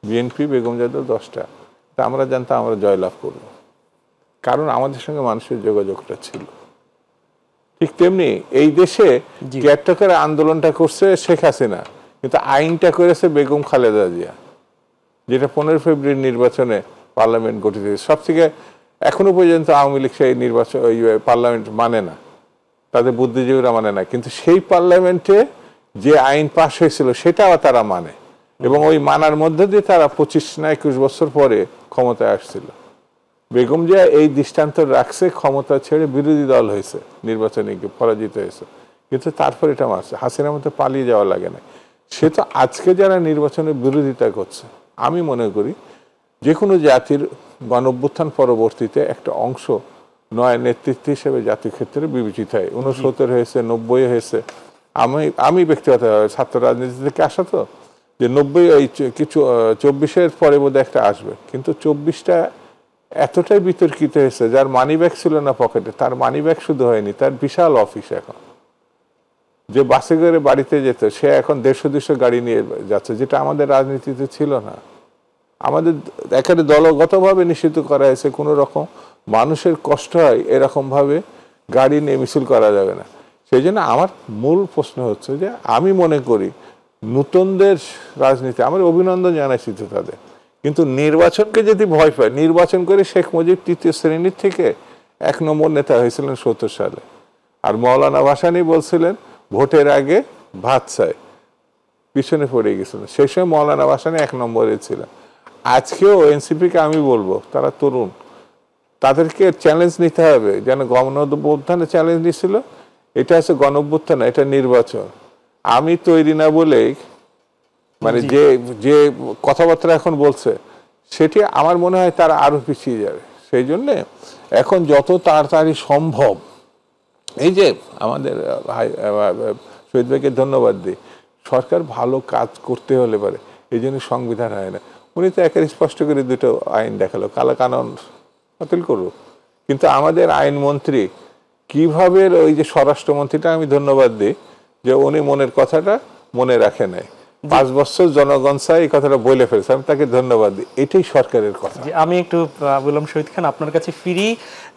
বিএনপি, বেগম জাদু 10টা। তা আমরা জানতাম আমরা জয়লাভ করব, কারণ আমাদের সঙ্গে মানুষের যোগাযোগটা ছিল। ঠিক তেমনি এই দেশে কেয়ারটেকার আন্দোলনটা করছে শেখ হাসিনা, কিন্তু আইনটা করেছে বেগম খালেদা জিয়া, যেটা 15 ফেব্রুয়ারি নির্বাচনে পার্লামেন্ট গঠিত হয়েছে। সব থেকে এখনো পর্যন্ত আওয়ামী লীগ সেই নির্বাচন, ওই পার্লামেন্ট মানে না, তাদের বুদ্ধিজীবীরা মানে না, কিন্তু সেই পার্লামেন্টে যে আইন পাশ হয়েছিল সেটাও তারা মানে, এবং ওই মানার মধ্যে দিয়ে তারা 25 না 21 বছর পরে ক্ষমতায় আসছিল। বেগম জিয়া এই দৃষ্টান্ত রাখছে, ক্ষমতা ছেড়ে বিরোধী দল হয়েছে, নির্বাচনে গিয়ে পরাজিত হয়েছে, কিন্তু তারপর এটা মারছে। হাসিনার মতো পালিয়ে যাওয়া লাগে না। সে তো আজকে যারা নির্বাচনের বিরোধিতা করছে, আমি মনে করি যে কোনো জাতির গণঅভ্যুত্থান পরবর্তীতে একটা অংশ নয় নেতৃত্ব হিসেবে জাতির ক্ষেত্রে বিবেচিত হয়। 69 হয়েছে, 90 হয়েছে। আমি ব্যক্তিগতভাবে ছাত্র রাজনীতি থেকে আসা তো, যে 90 এই কিছু 24-এর পরে বোধহয় একটা আসবে, কিন্তু 24টা এতটাই বিতর্কিত হয়েছে, যার মানি ব্যাগ ছিল না পকেটে, তার মানি ব্যাগ শুধু হয়নি, তার বিশাল অফিস। এখন যে বাসে করে বাড়িতে যেত, সে এখন 150-200 গাড়ি নিয়ে যাচ্ছে, যেটা আমাদের রাজনীতিতে ছিল না। আমাদের একেবারে দলগতভাবে নিষিদ্ধ করা হয়েছে, কোনো রকম মানুষের কষ্ট হয় এরকমভাবে গাড়ি নিয়ে মিছিল করা যাবে না। সেই জন্য আমার মূল প্রশ্ন হচ্ছে যে, আমি মনে করি নতুনদের রাজনীতি, আমার অভিনন্দন জানাইছি তো তাদের, কিন্তু নির্বাচনকে যদি ভয় পায়, নির্বাচন করে শেখ মুজিব 3য় শ্রেণীর থেকে 1 নম্বর নেতা হয়েছিলেন 70 সালে, আর মৌলানা ভাসানী বলছিলেন ভোটের আগে ভাত চাই, পিছনে পড়ে গেছিলেন। সেই সময় মৌলানা ভাসানী 1 নম্বরে ছিলেন। আজকেও এনসিপিকে আমি বলবো, তারা তরুণ, তাদেরকে চ্যালেঞ্জ নিতে হবে, যেন গণঅভ্যুত্থানে চ্যালেঞ্জ নিছিল, এটা হচ্ছে গণঅভ্যুত্থান, এটা নির্বাচন। আমি তৈরি না বলেই, মানে যে যে কথাবার্তা এখন বলছে, সেটি আমার মনে হয় তারা আরো পিছিয়ে যাবে। সেই জন্যে এখন যত তাড়াতাড়ি সম্ভব, এই যে আমাদের শহীদ ভাইকে ধন্যবাদ দিই, সরকার ভালো কাজ করতে হলে পারে, এই জন্য সংবিধান হয় না। উনি তো একেবারে স্পষ্ট করে 2টো আইন দেখালো, কালা কানুন বাতিল করবো, কিন্তু আমাদের আইনমন্ত্রী কিভাবে, ওই যে স্বরাষ্ট্রমন্ত্রীটা আমি ধন্যবাদ দিই যে উনি মনের কথাটা মনে রাখে নাই, 5 বছর জনগণ চাই এই কথাটা বলে ফেলছে, আমি তাকে ধন্যবাদ দিই। এটাই সরকারের কথা। আমি একটু বললাম শহীদ খান, আপনার কাছে ফিরি,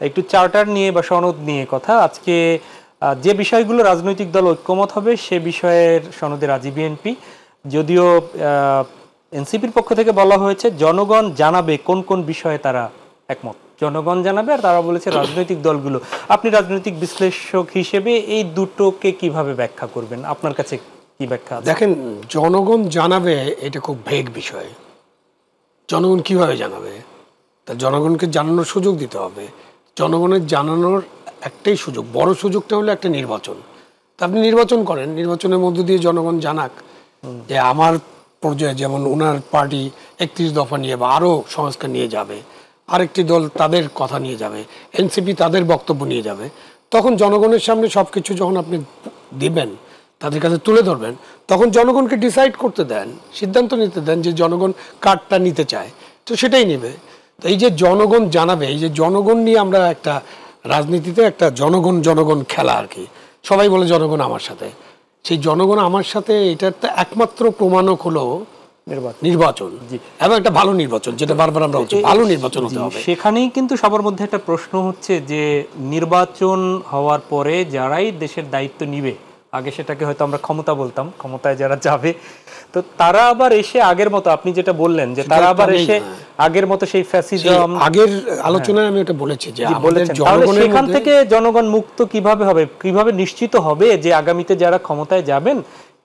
একটু চার্টার নিয়ে বা সনদ নিয়ে কথা। আজকে যে বিষয়গুলো রাজনৈতিক দল ঐক্যমত হবে সে বিষয়ের সনদে রাজি বিএনপি, যদিও এনসিপির পক্ষ থেকে বলা হয়েছে জনগণ জানাবে কোন কোন বিষয়ে তারা একমত, জনগণ জানাবে, আর তারা বলেছে রাজনৈতিক দলগুলো। আপনি রাজনৈতিক বিশ্লেষক হিসেবে এই দুটোকে কিভাবে ব্যাখ্যা করবেন? আপনার কাছে কি ব্যাখ্যা আছে? দেখেন, জনগণ জানাবে এটা খুব ভেগ বিষয়। জনগণ কিভাবে জানাবে? তা জনগণকে জানানোর সুযোগ দিতে হবে। জনগণের জানানোর একটাই সুযোগ, বড় সুযোগটা হলো একটা নির্বাচন। তা আপনি নির্বাচন করেন, নির্বাচনের মধ্য দিয়ে জনগণ জানাক যে আমার পর্যায়ে, যেমন ওনার পার্টি 31 দফা নিয়ে বা আরও সংস্কার নিয়ে যাবে, আরেকটি দল তাদের কথা নিয়ে যাবে, এনসিপি তাদের বক্তব্য নিয়ে যাবে। তখন জনগণের সামনে সব কিছু যখন আপনি দিবেন, তাদের কাছে তুলে ধরবেন, তখন জনগণকে ডিসাইড করতে দেন, সিদ্ধান্ত নিতে দেন যে জনগণ কার্ডটা নিতে চায়, তো সেটাই নেবে। তো এই যে জনগণ জানাবে, এই যে জনগণ নিয়ে আমরা একটা রাজনীতিতে একটা জনগণ জনগণ খেলা আর কি, সবাই বলে জনগণ আমার সাথে। সেই জনগণ আমার সাথে, এটার তো একমাত্র প্রমাণক হলো নির্বাচন, এবং একটা ভালো নির্বাচন, যেটা বারবার আমরা বলছি, ভালো নির্বাচন হতে হবে। সেখানেই কিন্তু সবার মধ্যে একটা প্রশ্ন হচ্ছে যে নির্বাচন হওয়ার পরে যারাই দেশের দায়িত্ব নিবে, আগে সেটাকে হয়তো আমরা ক্ষমতা বলতাম, ক্ষমতায় যারা যাবে, তো তারা আবার এসে আগের মতো, আপনি যেটা বললেন যে তারা আবার এসে আগের মতো সেই ফ্যাসিজম, আগের আলোচনায় আমি এটা বলেছি যে আমাদের জনগণের সেখান থেকে জনগণ মুক্ত কিভাবে হবে, কিভাবে নিশ্চিত হবে যে আগামীতে যারা ক্ষমতায় যাবেন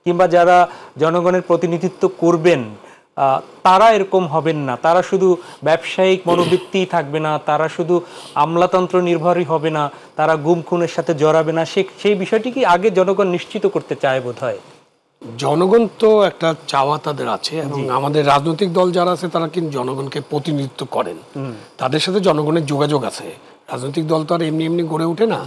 কিংবা যারা জনগণের প্রতিনিধিত্ব করবেন তারা এরকম হবেন না, তারা শুধু ব্যবসায়িক মনোবৃত্তি থাকবে না, তারা শুধু আমলাতন্ত্র নির্ভরই হবে না, তারা গুম খুনের সাথে জড়াবে না, সেই বিষয়টি কি আগে জনগণ নিশ্চিত করতে চায় বোধহয়। জনগণ তো একটা চাওয়া তাদের আছে, এবং আমাদের রাজনৈতিক দল যারা আছে তারা কিন্তু জনগণকে প্রতিনিধিত্ব করেন, তাদের সাথে জনগণের যোগাযোগ আছে। রাজনৈতিক দল তো আর এমনি এমনি গড়ে ওঠে না,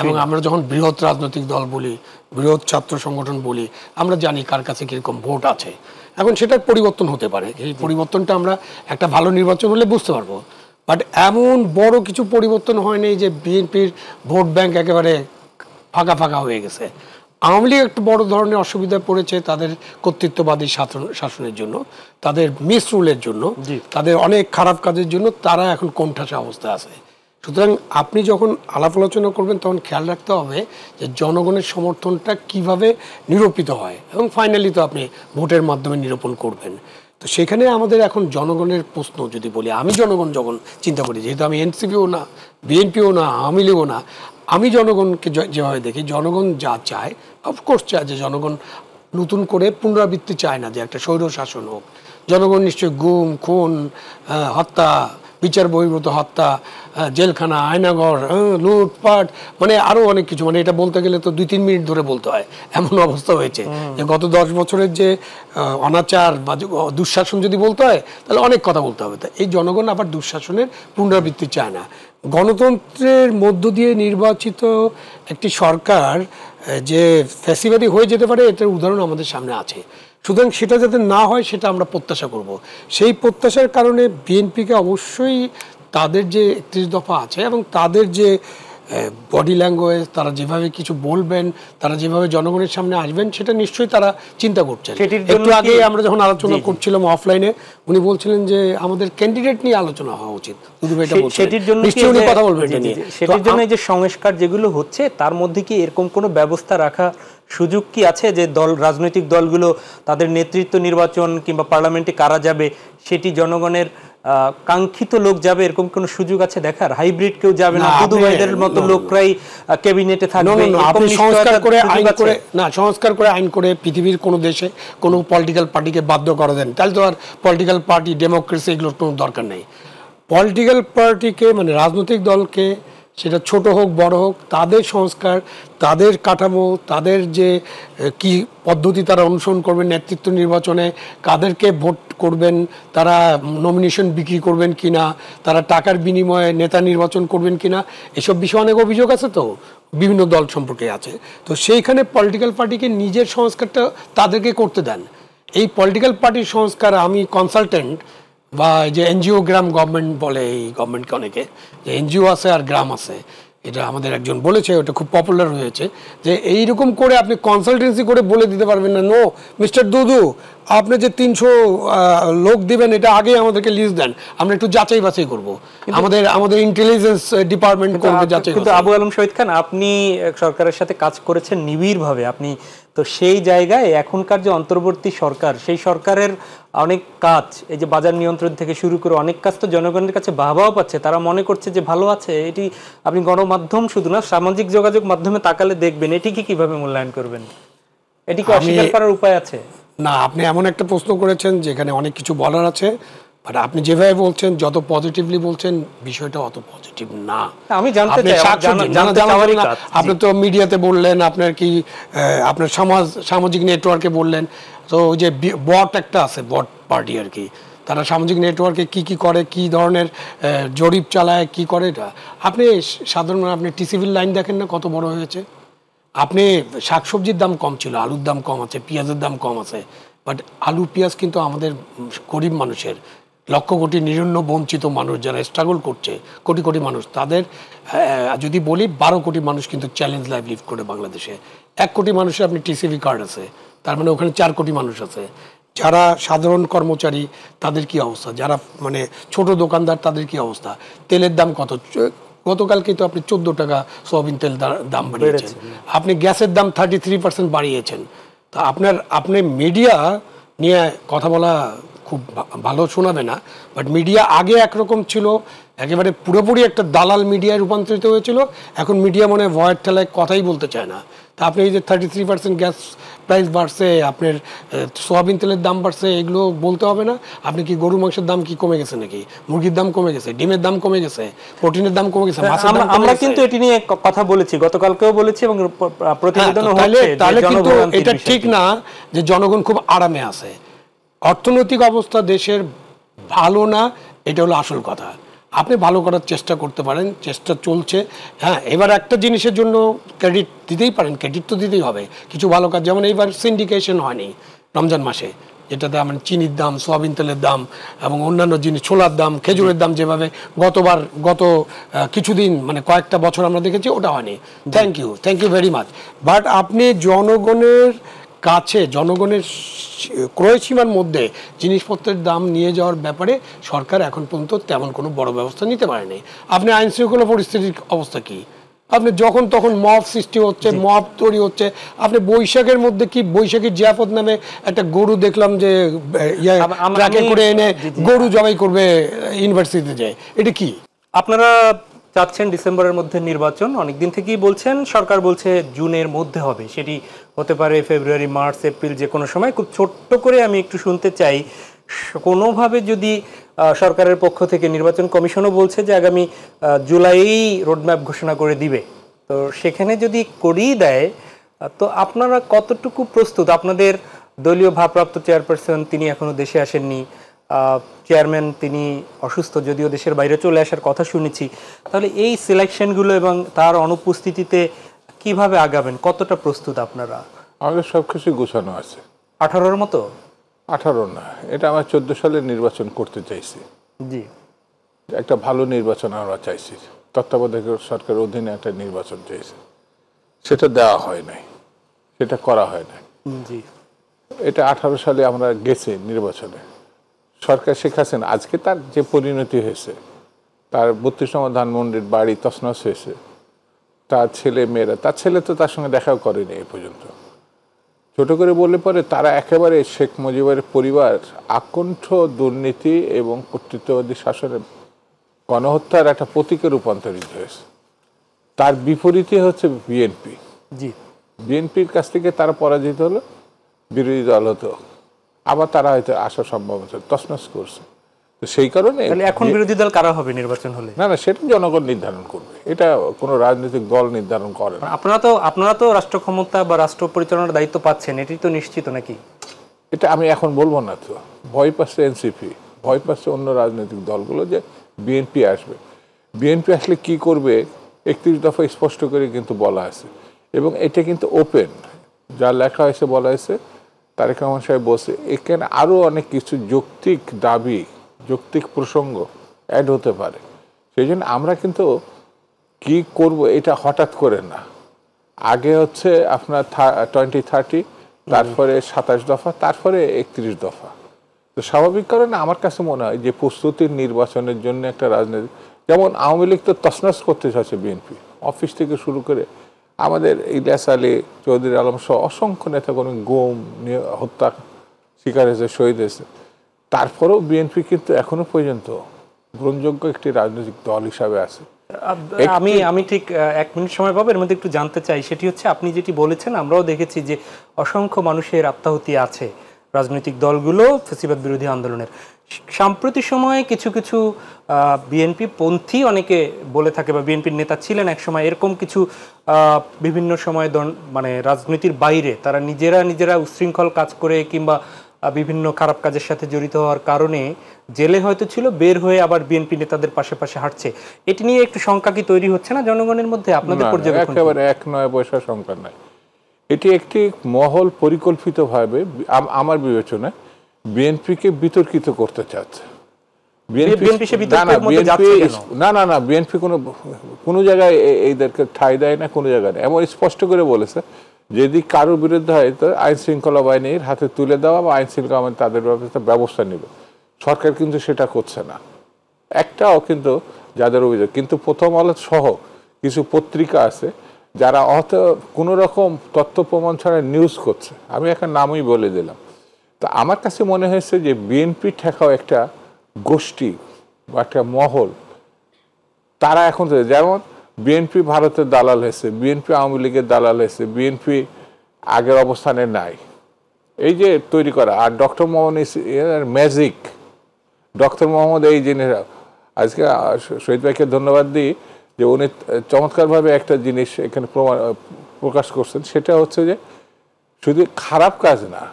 এবং আমরা যখন বৃহৎ রাজনৈতিক দল বলি, বৃহৎ ছাত্র সংগঠন বলি, আমরা জানি কার কাছে কিরকম ভোট আছে। এখন সেটার পরিবর্তন হতে পারে, এই পরিবর্তনটা আমরা একটা ভালো নির্বাচন হলে বুঝতে পারবো। বাট এমন বড় কিছু পরিবর্তন হয়নি যে বিএনপির ভোট ব্যাংক একেবারে ফাঁকা ফাঁকা হয়ে গেছে। আওয়ামী লীগ একটু বড় ধরনের অসুবিধায় পড়েছে তাদের কর্তৃত্ববাদী শাসনের জন্য, তাদের মিস রুলের জন্য, তাদের অনেক খারাপ কাজের জন্য তারা এখন কোণঠাসা অবস্থায় আছে। সুতরাং আপনি যখন আলাপ আলোচনা করবেন তখন খেয়াল রাখতে হবে যে জনগণের সমর্থনটা কিভাবে নিরূপিত হয়, এবং ফাইনালি তো আপনি ভোটের মাধ্যমে নিরূপণ করবেন। তো সেখানে আমাদের এখন জনগণের প্রশ্ন যদি বলি, আমি জনগণ যখন চিন্তা করি, যেহেতু আমি এনসিপিও না, বিএনপিও না, আওয়ামী লীগও না, আমি জনগণকে যেভাবে দেখি, জনগণ যা চায়, অফকোর্স চায় যে জনগণ নতুন করে পুনরাবৃত্তি চায় না যে একটা স্বৈর শাসন হোক। জনগণ নিশ্চয়ই গুম খুন, হত্যা, বিচার বহির্ভূত হত্যা, জেলখানা, আয়নাঘর, লুটপাট, মানে আরও অনেক কিছু, মানে এটা বলতে গেলে তো 2-3 মিনিট ধরে বলতে হয়, এমন অবস্থা হয়েছে যে গত 10 বছরের যে অনাচার বা দুঃশাসন যদি বলতে হয় তাহলে অনেক কথা বলতে হবে। তা এই জনগণ আবার দুঃশাসনের পুনরাবৃত্তি চায় না। গণতন্ত্রের মধ্য দিয়ে নির্বাচিত একটি সরকার যে ফ্যাসিবাদী হয়ে যেতে পারে, এটার উদাহরণ আমাদের সামনে আছে। সুতরাং সেটা যাতে না হয় সেটা আমরা প্রত্যাশা করব। সেই প্রত্যাশার কারণে বিএনপিকে অবশ্যই তাদের যে 31 দফা আছে এবং তাদের যে বডি ল্যাঙ্গুয়েজ, তারা যেভাবে কিছু বলবেন, তারা যেভাবে জনগণের সামনে আসবেন, সেটা নিশ্চয়ই তারা চিন্তা করছেন। একটু আগে আমরা যখন আলোচনা করছিলাম অফলাইনে, উনি বলছিলেন যে আমাদের ক্যান্ডিডেট নিয়ে আলোচনা হওয়া উচিত। সেটির জন্য নিশ্চয়ই উনি কথা বলবেন এটা নিয়ে। সেটির জন্য যে সংস্কার যেগুলো হচ্ছে তার মধ্যে কি এরকম কোনো ব্যবস্থা রাখা সুযোগ কি আছে যে রাজনৈতিক দলগুলো তাদের নেতৃত্ব নির্বাচন কিংবা পার্লামেন্টে কারা যাবে সেটি জনগণের কাঙ্ক্ষিত লোক যাবে, এরকম কোন সুযোগ আছে দেখার? হাইব্রিড কেউ যাবে না, দুদু ভাইদের মতো লোকরাই ক্যাবিনেটে থাকবে, সংস্কার করে আইন করে পৃথিবীর কোনো দেশে কোনো পলিটিক্যাল পার্টিকে বাধ্য করা দেন, তাহলে তো আর পলিটিক্যাল পার্টি, ডেমোক্রেসি এগুলোর কোনো দরকার নেই। পলিটিক্যাল পার্টিকে, মানে রাজনৈতিক দলকে, সেটা ছোট হোক বড় হোক, তাদের সংস্কার, তাদের কাঠামো, তাদের যে কি পদ্ধতি তারা অনুসরণ করবেন নেতৃত্ব নির্বাচনে, কাদেরকে ভোট করবেন, তারা নমিনেশন বিক্রি করবেন কিনা, তারা টাকার বিনিময়ে নেতা নির্বাচন করবেন কিনা, এসব বিষয়ে অনেক অভিযোগ আছে, তো বিভিন্ন দল সম্পর্কে আছে। তো সেইখানে পলিটিক্যাল পার্টিকে নিজের সংস্কারটা তাদেরকে করতে দেন। এই পলিটিক্যাল পার্টির সংস্কার, আমি কনসালটেন্ট বা যে এনজিও গ্রাম গভর্নমেন্ট বলে, এই গভর্নমেন্টকে অনেকে, যে এনজিও আছে আর গ্রাম আছে, এটা আমাদের একজন বলেছে, ওটা খুব পপুলার হয়েছে, যে এইরকম করে আপনি কনসালটেন্সি করে বলে দিতে পারবেন না, নো মিস্টার দুদু, আপনি যে 300 লোক দিবেন এটা আগে আমাদেরকে লিস্ট দেন, আমরা একটু যাচাই বাছাই করবো, আমাদের ইন্টেলিজেন্স ডিপার্টমেন্ট করবে যাচাই। কিন্তু আবু আলম শহীদ খান, আপনি সরকারের সাথে কাজ করেছেন নিবিড়ভাবে, আপনি তো সেই জায়গায় এখনকার যে অন্তর্বর্তী সরকার, সেই সরকারের অনেক কাজ, এই যে বাজার নিয়ন্ত্রণ থেকে শুরু করে অনেক কাজ তো জনগণের কাছে বাহবাও পাচ্ছে, তারা মনে করছে যে ভালো আছে। এটি আপনি গণমাধ্যম শুধু না, সামাজিক যোগাযোগ মাধ্যমে তাকালে দেখবেন। এটিকে কিভাবে মূল্যায়ন করবেন? এটিকে অস্বীকার করার উপায় আছে? না, আপনি এমন একটা প্রশ্ন করেছেন যেখানে অনেক কিছু বলার আছে, বাট আপনি যেভাবে বলছেন, যত পজিটিভলি বলছেন, বিষয়টা অত পজিটিভ না। আমি জানতে চাই, আপনি তো মিডিয়াতে বললেন, আপনার কি আপনার সামাজিক নেটওয়ার্কে বললেন, তো ওই যে বট একটা আছে, বট পার্টি আর কি, তারা সামাজিক নেটওয়ার্কে কি কি করে, কি ধরনের জরিপ চালায়, কি করে, এটা আপনি সাধারণ আপনি টিসিভির লাইন দেখেন না কত বড় হয়েছে। আপনি শাকসবজির দাম কম ছিল, আলুর দাম কম আছে, পেঁয়াজের দাম কম আছে, বাট আলু পেঁয়াজ কিন্তু আমাদের গরিব মানুষের, লক্ষ কোটি নিরন্ন বঞ্চিত মানুষ যারা স্ট্রাগল করছে, কোটি কোটি মানুষ, তাদের যদি বলি 12 কোটি মানুষ কিন্তু চ্যালেঞ্জ লাইফ লিভ করে বাংলাদেশে। 1 কোটি মানুষের আপনি টিসিভি কার্ড আছে, তার মানে ওখানে 4 কোটি মানুষ আছে। যারা সাধারণ কর্মচারী তাদের কি অবস্থা, যারা মানে ছোট দোকানদার তাদের কি অবস্থা, তেলের দাম কত, গতকালকে তো আপনি 14 টাকা সয়াবিন তেল দাম বাড়িয়েছেন, আপনি গ্যাসের দাম 33% বাড়িয়েছেন। তা আপনি মিডিয়া নিয়ে কথা বলা খুব ভালো শোনাবে না, বাট মিডিয়া আগে একরকম ছিল, একেবারে পুরোপুরি একটা দালাল মিডিয়ায় রূপান্তরিত হয়েছিল। এখন মিডিয়া মনে হয় ভয়ের ঠেলায় কথাই বলতে চায় না। তা আপনি এই যে 33% গ্যাস প্রাইস বাড়ছে, আপনার সোয়াবিন তেলের দাম বাড়ছে, এগুলো বলতে হবে না? আপনি কি গরু মাংসের দাম কি কমে গেছে নাকি? মুরগির দাম কমে গেছে, ডিমের দাম কমে গেছে, প্রোটিনের দাম কমে গেছে, মাছের দাম কমে গেছে। আমরা কিন্তু এটি নিয়ে কথা বলেছি, গতকালকেও বলেছি এবং প্রতিবেদনও হচ্ছে। তাহলে কিন্তু এটা ঠিক না যে জনগণ খুব আরামে আছে। অর্থনৈতিক অবস্থা দেশের ভালো না, এটা হলো আসল কথা। আপনি ভালো করার চেষ্টা করতে পারেন, চেষ্টা চলছে। হ্যাঁ, এবার একটা জিনিসের জন্য ক্রেডিট দিতেই পারেন, ক্রেডিট তো দিতেই হবে, কিছু ভালো কাজ, যেমন এইবার সিন্ডিকেশন হয়নি রমজান মাসে, যেটাতে আমার চিনির দাম, সোয়াবিন তেলের দাম এবং অন্যান্য জিনিস, ছোলার দাম, খেজুরের দাম যেভাবে গত কিছুদিন মানে কয়েকটা বছর আমরা দেখেছি, ওটা হয়নি। Thank you very much. But আপনি জনগণের কাছে, জনগণের ক্রয় সীমার মধ্যে জিনিসপত্রের দাম নিয়ে যাওয়ার ব্যাপারে সরকার এখন পর্যন্ত তেমন কোনো বড় ব্যবস্থা নিতে পারেনি। আপনি আইন শৃঙ্খলা পরিস্থিতির অবস্থা কি? আপনি যখন তখন মব সৃষ্টি হচ্ছে, মব তৈরি হচ্ছে। আপনি বৈশাখের মধ্যে কি বৈশাখী জিয়াফত নামে একটা গরু দেখলাম যে ট্রাকে করে এনে গরু জবাই করবে ইউনিভার্সিটিতে যায়, এটা কি? আপনারা চাচ্ছেন ডিসেম্বরের মধ্যে নির্বাচন, অনেকদিন থেকেই বলছেন, সরকার বলছে জুনের মধ্যে হবে, সেটি হতে পারে ফেব্রুয়ারি, মার্চ, এপ্রিল, যে কোনো সময়। খুব ছোট্ট করে আমি একটু শুনতে চাই, কোনোভাবে যদি সরকারের পক্ষ থেকে, নির্বাচন কমিশনও বলছে যে আগামী জুলাইয়েই রোডম্যাপ ঘোষণা করে দিবে, তো সেখানে যদি করিয়ে দেয়, তো আপনারা কতটুকু প্রস্তুত? আপনাদের দলীয় ভারপ্রাপ্ত চেয়ারপারসন, তিনি এখনো দেশে আসেননি, চেয়ারম্যান তিনি অসুস্থ, যদিও দেশের বাইরে চলে আসার কথা শুনেছি। তাহলে এই সিলেকশনগুলো এবং তার অনুপস্থিতিতে কিভাবে আগাবেন, কতটা প্রস্তুত আপনারা? আমাদের সব কিছু গোছানো আছে। 18-র মতো? 18 না, এটা আমরা 14 সালে নির্বাচন করতে চাইছি। জি, একটা ভালো নির্বাচন আমরা চাইছি, তত্ত্বাবধায়ক সরকারের অধীনে একটা নির্বাচন চাইছি, সেটা দেওয়া হয় নাই, সেটা করা হয় নাই। জি, এটা 18 সালে আমরা গেছি নির্বাচনে। সরকার শেখ হাসিনা, আজকে তার যে পরিণতি হয়েছে, তার 32 নম্বর ধানমন্ডির বাড়ি তছনছ হয়েছে, তার ছেলে মেয়েরা, তার ছেলে তো তার সঙ্গে দেখাও করেনি এ পর্যন্ত। ছোট করে বললে পরে তারা একেবারে শেখ মুজিবের পরিবার আকণ্ঠ দুর্নীতি এবং কর্তৃত্ববাদী শাসনের গণহত্যার একটা প্রতীকে রূপান্তরিত হয়েছে। তার বিপরীতে হচ্ছে বিএনপি। জি, বিএনপির কাছ থেকে তারা পরাজিত হলো, বিরোধী দল হতো, আবার তারা হয়তো আসার সম্ভাবনা তছনছ করছে। তো সেই কারণে এখন বিরোধী দল কারা হবে নির্বাচন হলে? না, সেটা জনগণ নির্ধারণ করবে, এটা কোনো রাজনৈতিক দল নির্ধারণ করে না। আপনারা তো রাষ্ট্র ক্ষমতা বা রাষ্ট্র পরিচালনার দায়িত্ব পাচ্ছেন, এটি তো নিশ্চিত নাকি? এটা আমি এখন বলবো না। তো ভয় পাচ্ছে এনসিপি, ভয় পাচ্ছে অন্য রাজনৈতিক দলগুলো যে বিএনপি আসবে। বিএনপি আসলে কি করবে 31 দফা স্পষ্ট করে কিন্তু বলা আছে, এবং এটা কিন্তু ওপেন, যা লেখা হয়েছে, বলা হয়েছে। তারেক রহমান সাহেব বলছে এখানে আরও অনেক কিছু যৌক্তিক দাবি, যৌক্তিক প্রসঙ্গ অ্যাড হতে পারে। সেই জন্য আমরা কিন্তু কি করব এটা হঠাৎ করে না, আগে হচ্ছে আপনার 2030, তারপরে 27 দফা, তারপরে 31 দফা। তো স্বাভাবিক কারণে আমার কাছে মনে হয় যে প্রস্তুতির নির্বাচনের জন্য একটা রাজনীতি, যেমন আওয়ামী লীগ তো তছনছ করতে চাচ্ছে বিএনপি, অফিস থেকে শুরু করে আমাদের ইলিয়াস আলী, চৌধুরী আলম সহ অসংখ্য নেতা কোনো গুম হত্যা শিকার হয়েছে, শহীদ হয়েছে। তারপরেও বিএনপি কিন্তু এখনো পর্যন্ত গ্রহণযোগ্য একটি রাজনৈতিক দল হিসাবে আছে। আমি ঠিক 1 মিনিট সময় পাবো, এর মধ্যে একটু জানতে চাই, সেটি হচ্ছে আপনি যেটি বলেছেন আমরাও দেখেছি যে অসংখ্য মানুষের আত্মাহুতি আছে রাজনৈতিক দলগুলো ফ্যাসিবাদ বিরোধী আন্দোলনের। সাম্প্রতিক সময়ে কিছু কিছু বিএনপি পন্থী অনেকে বলে থাকে বা বিএনপির নেতা ছিলেন এক সময়, এরকম কিছু বিভিন্ন সময় মানে রাজনীতির বাইরে তারা নিজেরা উচ্ছৃঙ্খল কাজ করে কিংবা বিভিন্ন খারাপ কাজের সাথে জড়িত হওয়ার কারণে জেলে হয়তো ছিল, বের হয়ে আবার বিএনপি নেতাদের পাশে পাশে হাঁটছে। এটি নিয়ে একটু শঙ্কা কি তৈরি হচ্ছে না জনগণের মধ্যে আপনাদের পর্যবেক্ষণ? একেবারে 1 পয়সা শঙ্কা নাই। এটি একটি মহল পরিকল্পিতভাবে আমার বিবেচনায় বিএনপিকে বিতর্কিত করতে চাচ্ছে। না, বিএনপি কোনো জায়গায় এইদেরকে ঠাঁই দেয় না, কোনো জায়গায় না। এমন স্পষ্ট করে বলেছে যদি কারোর বিরুদ্ধে হয় তো আইন শৃঙ্খলা বাহিনীর হাতে তুলে দেওয়া বা আইন শৃঙ্খলা বাহিনী তাদের ব্যবস্থা নেবে। সরকার কিন্তু সেটা করছে না একটাও, কিন্তু যাদের অভিযোগ। কিন্তু প্রথম আলো সহ কিছু পত্রিকা আছে যারা কোনো রকম তথ্য প্রমাণ ছাড়া নিউজ করছে। আমি একটা নামই বলে দিলাম। তা আমার কাছে মনে হয়েছে যে বিএনপি ঠেকাও একটা গোষ্ঠী বা একটা মহল, তারা এখন যেমন বিএনপি ভারতের দালাল হয়েছে, বিএনপি আওয়ামী লীগের দালাল হয়েছে, বিএনপি আগের অবস্থানে নাই, এই যে তৈরি করা। আর doctor Mohammad magic, doctor Mohammad এই জিনিস, আজকে শহীদ ভাইকে ধন্যবাদ দিই যে উনি চমৎকারভাবে একটা জিনিস এখানে প্রকাশ করছেন। সেটা হচ্ছে যে শুধু খারাপ কাজ না,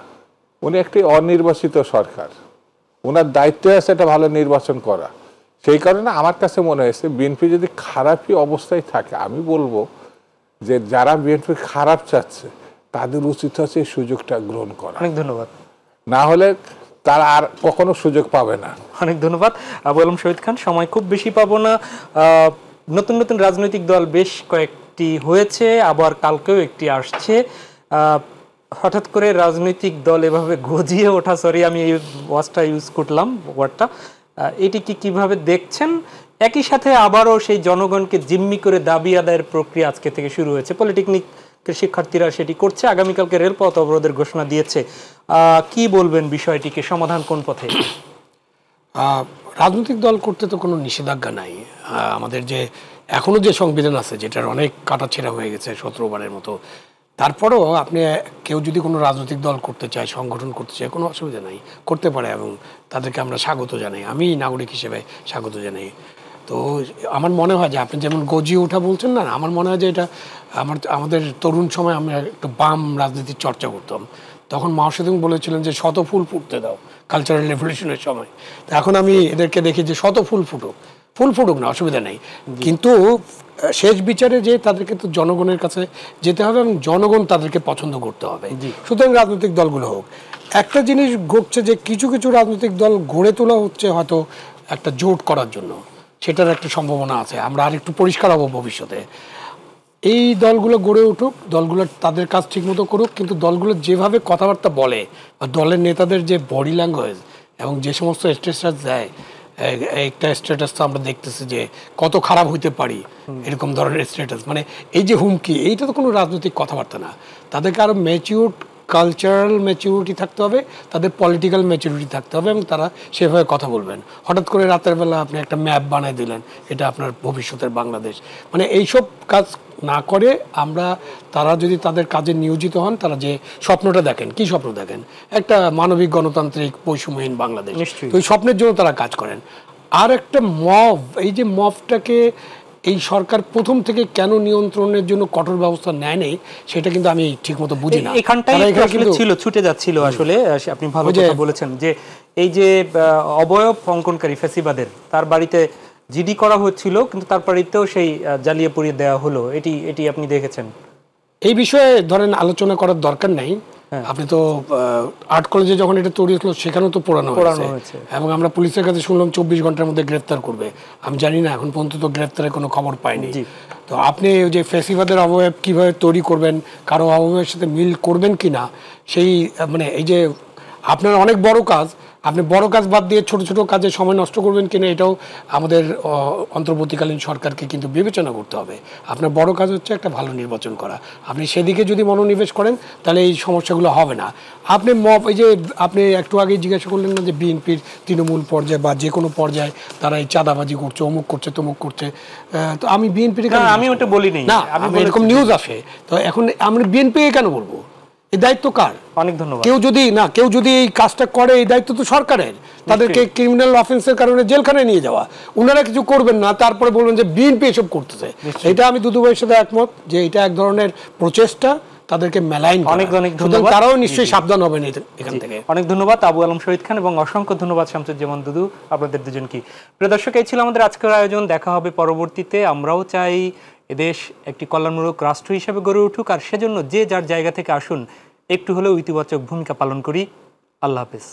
উনি একটি অনির্বাচিত সরকার, ওনার দায়িত্ব আছে একটা ভালো নির্বাচন করা। সেই কারণে আমার কাছে মনে হয়েছে বিএনপি যদি খারাপই অবস্থায় থাকে, আমি বলবো যে যারা বিএনপি খারাপ চাচ্ছে তাদের উচিত হচ্ছে এই সুযোগটা গ্রহণ করা। অনেক ধন্যবাদ। না হলে তারা আর কখনো সুযোগ পাবে না। অনেক ধন্যবাদ আবু আলম শহীদ খান। সময় খুব বেশি পাবো না। নতুন নতুন রাজনৈতিক দল বেশ কয়েকটি হয়েছে, আবার কালকেও একটি আসছে। হঠাৎ করে রাজনৈতিক দল এভাবে গজিয়ে ওঠা, সরি আমি এই ওয়ার্ডটা ইউজ করলাম, ওয়ার্ডটা, এটি কিভাবে দেখছেন? একই সাথে আবারও সেই জনগণকে জিম্মি করে দাবি আদায়ের প্রক্রিয়া আজকে থেকে শুরু হয়েছে। পলিটেকনিকের শিক্ষার্থীরা সেটি করছে, আগামীকালকে রেলপথ অবরোধের ঘোষণা দিয়েছে। কি বলবেন বিষয়টিকে, সমাধান কোন পথে? রাজনৈতিক দল করতে তো কোনো নিষেধাজ্ঞা নাই। আমাদের যে এখনো যে সংবিধান আছে, যেটার অনেক কাটাছেঁড়া হয়ে গেছে 17 বারের মতো, তারপরেও আপনি কেউ যদি কোনো রাজনৈতিক দল করতে চায়, সংগঠন করতে চায়, কোনো অসুবিধা নাই, করতে পারে, এবং তাদেরকে আমরা স্বাগত জানাই। আমি নাগরিক হিসেবে স্বাগত জানাই। তো আমার মনে হয় যে আপনি যেমন গজিয়ে ওঠা বলছেন না, আমার মনে হয় যে এটা আমাদের তরুণ সময় আমরা একটু বাম রাজনীতির চর্চা করতাম, তখন মাও সেতুং বলেছিলেন যে শত ফুল ফুটতে দাও কালচারাল রেভলিউশনের সময়। তো এখন আমি এদেরকে দেখি যে শত ফুল ফুটুক না, অসুবিধা নেই, কিন্তু শেষ বিচারে যে তাদেরকে তো জনগণের কাছে যেতে হবে এবং জনগণ তাদেরকে পছন্দ করতে হবে। সুতরাং রাজনৈতিক দলগুলো হোক। একটা জিনিস ঘটছে যে কিছু কিছু রাজনৈতিক দল গড়ে তোলা হচ্ছে হয়তো একটা জোট করার জন্য, সেটার একটা সম্ভাবনা আছে। আমরা আর একটু পরিষ্কার হব ভবিষ্যতে। এই দলগুলো গড়ে উঠুক, দলগুলো তাদের কাজ ঠিকমতো করুক, কিন্তু দলগুলো যেভাবে কথাবার্তা বলে বা দলের নেতাদের যে বডি ল্যাঙ্গুয়েজ এবং যে সমস্ত স্ট্যাটাস দেয়, একটা স্ট্যাটাস তো আমরা দেখতেছি যে কত খারাপ হইতে পারি, এরকম ধরনের স্ট্যাটাস, মানে এই যে হুমকি, এইটা তো কোনো রাজনৈতিক কথাবার্তা না। তাদেরকে আরও ম্যাচিউর, কালচারাল ম্যাচিউরিটি থাকতে হবে, তাদের পলিটিক্যাল ম্যাচিউরিটি থাকতে হবে, এবং তারা সেভাবে কথা বলবেন। হঠাৎ করে রাতের বেলা আপনি একটা ম্যাপ বানিয়ে দিলেন, এটা আপনার ভবিষ্যতের বাংলাদেশ, মানে এইসব কাজ না করে তারা যদি তাদের কাজে নিয়োজিত হন, তারা যে স্বপ্নটা দেখেন, কি স্বপ্ন দেখেন? একটা মানবিক গণতান্ত্রিক বৈষম্যহীন বাংলাদেশ, তো ওই স্বপ্নের জন্য তারা কাজ করেন। আর একটা মব, এই যে মবটাকে এই সরকার প্রথম থেকে কেন নিয়ন্ত্রণের জন্য কঠোর ব্যবস্থা নেয় নেই, সেটা কিন্তু আমি ঠিকমতো বুঝি না। এখানটাই ছিল, ছুটে যাচ্ছিল আসলে। আপনি ভালো কথা বলেছেন যে এই যে অবয়ব অঙ্কনকারী ফ্যাসিবাদের, তার বাড়িতে জিডি করা হচ্ছিল, কিন্তু তার বাড়িতেও সেই জ্বালিয়ে পুড়িয়ে দেওয়া হলো। এটি আপনি দেখেছেন? এই বিষয়ে ধরেন আলোচনা করার দরকার নাই। আপনি তো আর্ট কলেজে যখন এটা তৈরি হলো সেখানেও তো পোড়ানো হয়েছে, এবং আমরা পুলিশের কাছে শুনলাম 24 ঘন্টার মধ্যে গ্রেফতার করবে। আমি জানি না, এখন পর্যন্ত তো গ্রেফতারের কোনো খবর পাইনি। তো আপনি যে ফ্যাসিবাদের অবয়ব কিভাবে তৈরি করবেন, কারো অবয়বের সাথে মিল করবেন কিনা, সেই মানে এই যে আপনার অনেক বড় কাজ, আপনি বড় কাজ বাদ দিয়ে ছোট ছোট কাজে সময় নষ্ট করবেন কিনা এটাও আমাদের অন্তর্বর্তীকালীন সরকারকে কিন্তু বিবেচনা করতে হবে। আপনার বড় কাজ হচ্ছে একটা ভালো নির্বাচন করা, আপনি সেদিকে যদি মনোনিবেশ করেন তাহলে এই সমস্যাগুলো হবে না। আপনি এই যে আপনি একটু আগে জিজ্ঞাসা করলেন না যে বিএনপির তৃণমূল পর্যায়ে বা যে কোনো পর্যায়ে তারা এই চাঁদাবাজি করছে, অমুক করছে, তমুক করছে, তো আমি বিএনপির আমি ওটা বলিনি, না, আমি এরকম নিউজ আসে, তো এখন আমরা বিএনপি কেন বলবো? এই দায়িত্ব কার? অনেক ধন্যবাদ। কেউ যদি এই কাজটা করে এই দায়িত্ব তো সরকারের, তাদেরকে ক্রিমিনাল অফেন্সের কারণে জেলখানায় নিয়ে যাওয়া। ওনারা কিছু করবেন না, তারপরে বলবেন যে বিএনপি এসব করতেছে। এটা আমি দুদু ভাইয়ের সাথে একমত যে এটা এক ধরনের প্রচেষ্টা, তাদেরকে মেলাইন। অনেক ধন্যবাদ। তারাও নিশ্চয়ই সাবধান হবেন এখান থেকে। অনেক ধন্যবাদ আবু আলম শহীদ খান এবং অসংখ্য ধন্যবাদ শামসুজ্জামান দুদু, আপনাদের দুজনকে। প্রিয় দর্শক, এই ছিল আমাদের আজকের আয়োজন। দেখা হবে পরবর্তীতে। আমরাও চাই এদেশ একটি কল্যাণমূলক রাষ্ট্র হিসেবে গড়ে উঠুক, আর সেজন্য যে যার জায়গা থেকে আসুন একটু হলেও ইতিবাচক ভূমিকা পালন করি। আল্লাহ হাফেজ।